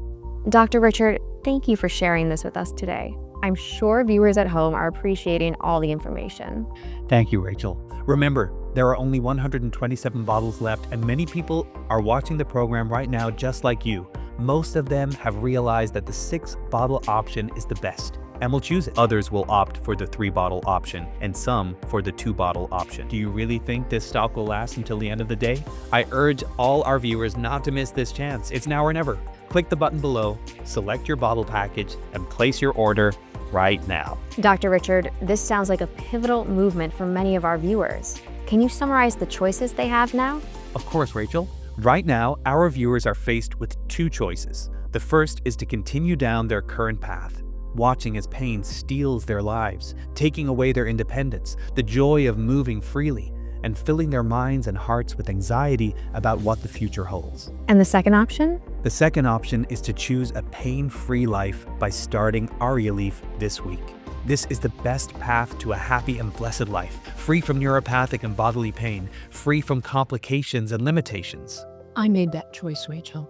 Dr. Richard, thank you for sharing this with us today. I'm sure viewers at home are appreciating all the information. Thank you, Rachel. Remember, there are only 127 bottles left, and many people are watching the program right now just like you. Most of them have realized that the 6-bottle option is the best and will choose it. Others will opt for the 3-bottle option, and some for the 2-bottle option. Do you really think this stock will last until the end of the day? I urge all our viewers not to miss this chance. It's now or never. Click the button below, select your bottle package, and place your order right now. Dr. Richard, this sounds like a pivotal movement for many of our viewers. Can you summarize the choices they have now? Of course, Rachel. Right now, our viewers are faced with 2 choices. The first is to continue down their current path, watching as pain steals their lives, taking away their independence, the joy of moving freely, and filling their minds and hearts with anxiety about what the future holds. And the second option? The second option is to choose a pain-free life by starting Arialief this week. This is the best path to a happy and blessed life, free from neuropathic and bodily pain, free from complications and limitations. I made that choice, Rachel,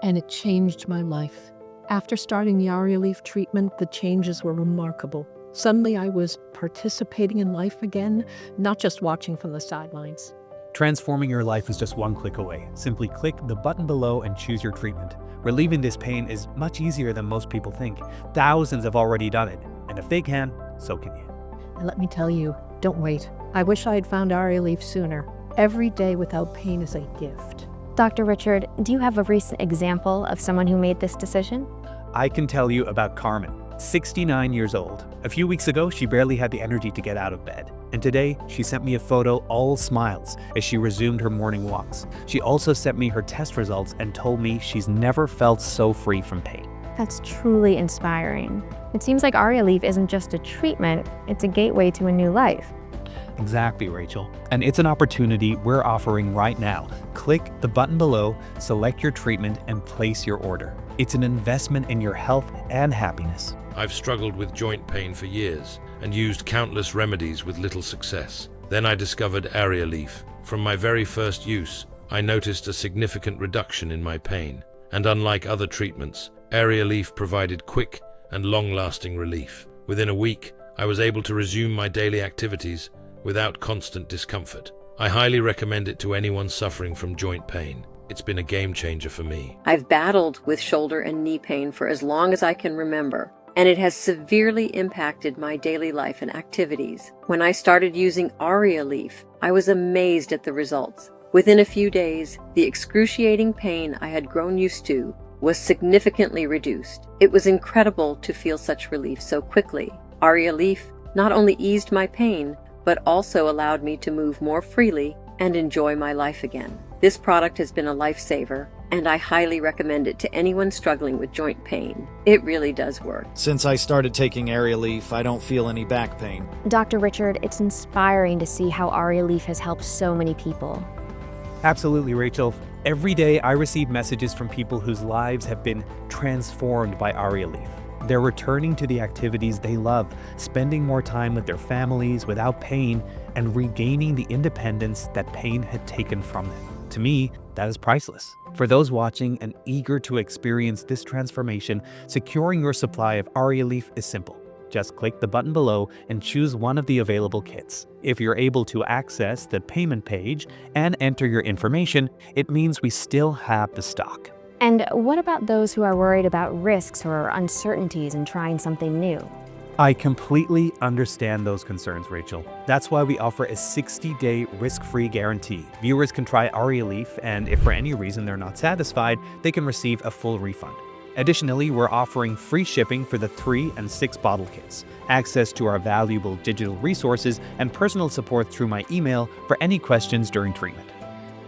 and it changed my life. After starting the Arialief treatment, the changes were remarkable. Suddenly, I was participating in life again, not just watching from the sidelines. Transforming your life is just one click away. Simply click the button below and choose your treatment. Relieving this pain is much easier than most people think. Thousands have already done it, and if they can, so can you. And let me tell you, don't wait. I wish I had found Arialief sooner. Every day without pain is a gift. Dr. Richard, do you have a recent example of someone who made this decision? I can tell you about Carmen, 69 years old. A few weeks ago, she barely had the energy to get out of bed. And today, she sent me a photo all smiles as she resumed her morning walks. She also sent me her test results and told me she's never felt so free from pain. That's truly inspiring. It seems like Arialief isn't just a treatment, it's a gateway to a new life. Exactly, Rachel. And it's an opportunity we're offering right now. Click the button below, select your treatment, and place your order. It's an investment in your health and happiness. I've struggled with joint pain for years and used countless remedies with little success. Then I discovered Arialief. From my very first use, I noticed a significant reduction in my pain. And unlike other treatments, Arialief provided quick and long-lasting relief. Within a week, I was able to resume my daily activities without constant discomfort. I highly recommend it to anyone suffering from joint pain. It's been a game changer for me. I've battled with shoulder and knee pain for as long as I can remember, and it has severely impacted my daily life and activities. When I started using Arialief, I was amazed at the results. Within a few days, the excruciating pain I had grown used to was significantly reduced. It was incredible to feel such relief so quickly. Arialief not only eased my pain, but also allowed me to move more freely and enjoy my life again. This product has been a lifesaver, and I highly recommend it to anyone struggling with joint pain. It really does work. Since I started taking Arialief, I don't feel any back pain. Dr. Richard, it's inspiring to see how Arialief has helped so many people. Absolutely, Rachel. Every day I receive messages from people whose lives have been transformed by Arialief. They're returning to the activities they love, spending more time with their families without pain, and regaining the independence that pain had taken from them. To me, that is priceless. For those watching and eager to experience this transformation, securing your supply of Arialief is simple. Just click the button below and choose one of the available kits. If you're able to access the payment page and enter your information, it means we still have the stock. And what about those who are worried about risks or uncertainties in trying something new? I completely understand those concerns, Rachel. That's why we offer a 60-day risk-free guarantee. Viewers can try Arialief, and if for any reason they're not satisfied, they can receive a full refund. Additionally, we're offering free shipping for the 3 and 6 bottle kits, access to our valuable digital resources, and personal support through my email for any questions during treatment.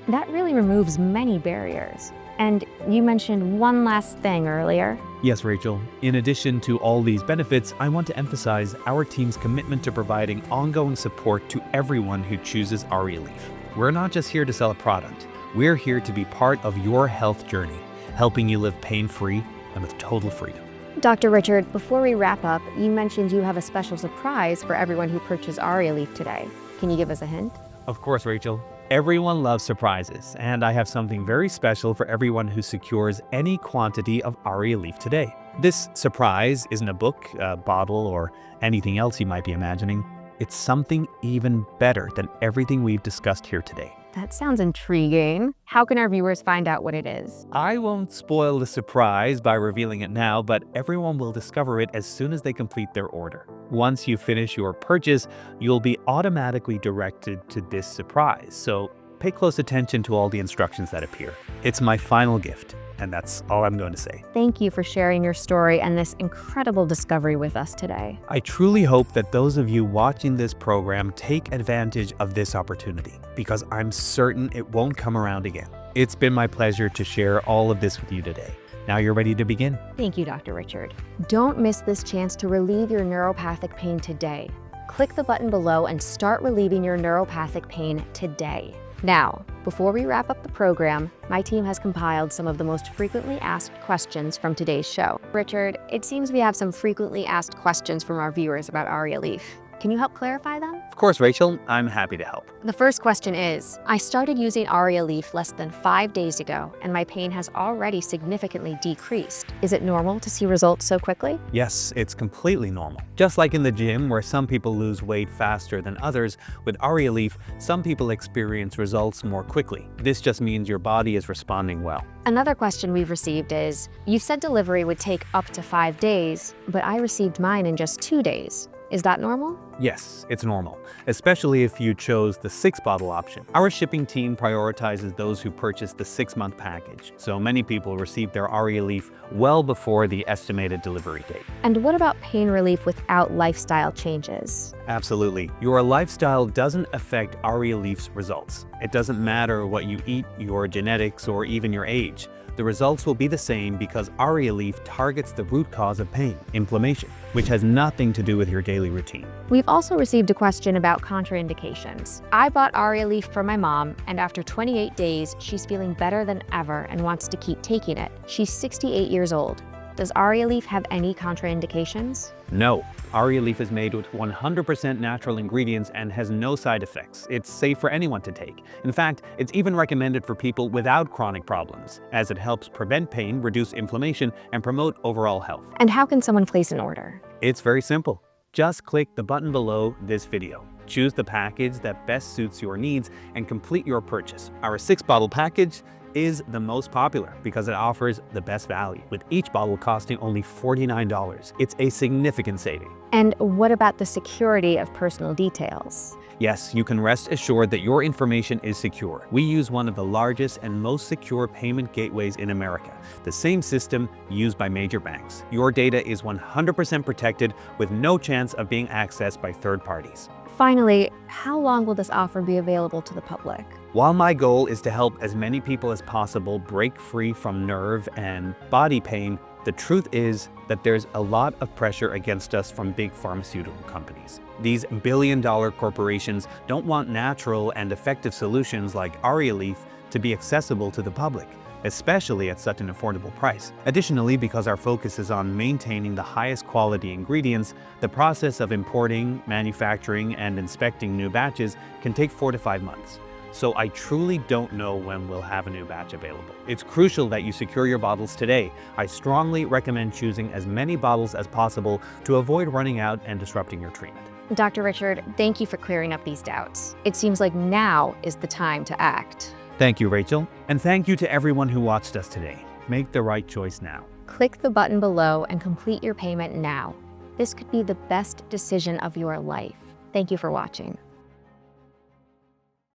That really removes many barriers. And you mentioned one last thing earlier. Yes, Rachel. In addition to all these benefits, I want to emphasize our team's commitment to providing ongoing support to everyone who chooses Arialief. We're not just here to sell a product. We're here to be part of your health journey, helping you live pain-free and with total freedom. Dr. Richard, before we wrap up, you mentioned you have a special surprise for everyone who purchased Arialief today. Can you give us a hint? Of course, Rachel. Everyone loves surprises, and I have something very special for everyone who secures any quantity of Arialief today. This surprise isn't a book, a bottle, or anything else you might be imagining. It's something even better than everything we've discussed here today. That sounds intriguing. How can our viewers find out what it is? I won't spoil the surprise by revealing it now, but everyone will discover it as soon as they complete their order. Once you finish your purchase, you'll be automatically directed to this surprise, so pay close attention to all the instructions that appear. It's my final gift, and that's all I'm going to say. Thank you for sharing your story and this incredible discovery with us today. I truly hope that those of you watching this program take advantage of this opportunity, because I'm certain it won't come around again. It's been my pleasure to share all of this with you today. Now you're ready to begin. Thank you, Dr. Richard. Don't miss this chance to relieve your neuropathic pain today. Click the button below and start relieving your neuropathic pain today. Now, before we wrap up the program, my team has compiled some of the most frequently asked questions from today's show. Richard, it seems we have some frequently asked questions from our viewers about Arialief. Can you help clarify them? Of course, Rachel. I'm happy to help. The first question is, I started using Arialief less than 5 days ago, and my pain has already significantly decreased. Is it normal to see results so quickly? Yes, it's completely normal. Just like in the gym, where some people lose weight faster than others, with Arialief, some people experience results more quickly. This just means your body is responding well. Another question we've received is, you said delivery would take up to 5 days, but I received mine in just 2 days. Is that normal? Yes, it's normal, especially if you chose the 6-bottle option. Our shipping team prioritizes those who purchase the 6-month package, so many people receive their Arialief well before the estimated delivery date. And what about pain relief without lifestyle changes? Absolutely. Your lifestyle doesn't affect Arialief's results. It doesn't matter what you eat, your genetics, or even your age. The results will be the same because Arialief targets the root cause of pain, inflammation, which has nothing to do with your daily routine. We've also received a question about contraindications. I bought Arialief for my mom, and after 28 days, she's feeling better than ever and wants to keep taking it. She's 68 years old. Does Arialief have any contraindications? No. Arialief is made with 100% natural ingredients and has no side effects. It's safe for anyone to take. In fact, it's even recommended for people without chronic problems, as it helps prevent pain, reduce inflammation, and promote overall health. And how can someone place an order? It's very simple. Just click the button below this video. Choose the package that best suits your needs and complete your purchase. Our 6-bottle package is the most popular because it offers the best value, with each bottle costing only $49. It's a significant saving. And what about the security of personal details? Yes, you can rest assured that your information is secure. We use one of the largest and most secure payment gateways in America, the same system used by major banks. Your data is 100% protected with no chance of being accessed by third parties. Finally, how long will this offer be available to the public? While my goal is to help as many people as possible break free from nerve and body pain, the truth is that there's a lot of pressure against us from big pharmaceutical companies. These billion-dollar corporations don't want natural and effective solutions like Arialief to be accessible to the public, especially at such an affordable price. Additionally, because our focus is on maintaining the highest quality ingredients, the process of importing, manufacturing, and inspecting new batches can take 4 to 5 months. So I truly don't know when we'll have a new batch available. It's crucial that you secure your bottles today. I strongly recommend choosing as many bottles as possible to avoid running out and disrupting your treatment. Dr. Richard, thank you for clearing up these doubts. It seems like now is the time to act. Thank you, Rachel. And thank you to everyone who watched us today. Make the right choice now. Click the button below and complete your payment now. This could be the best decision of your life. Thank you for watching.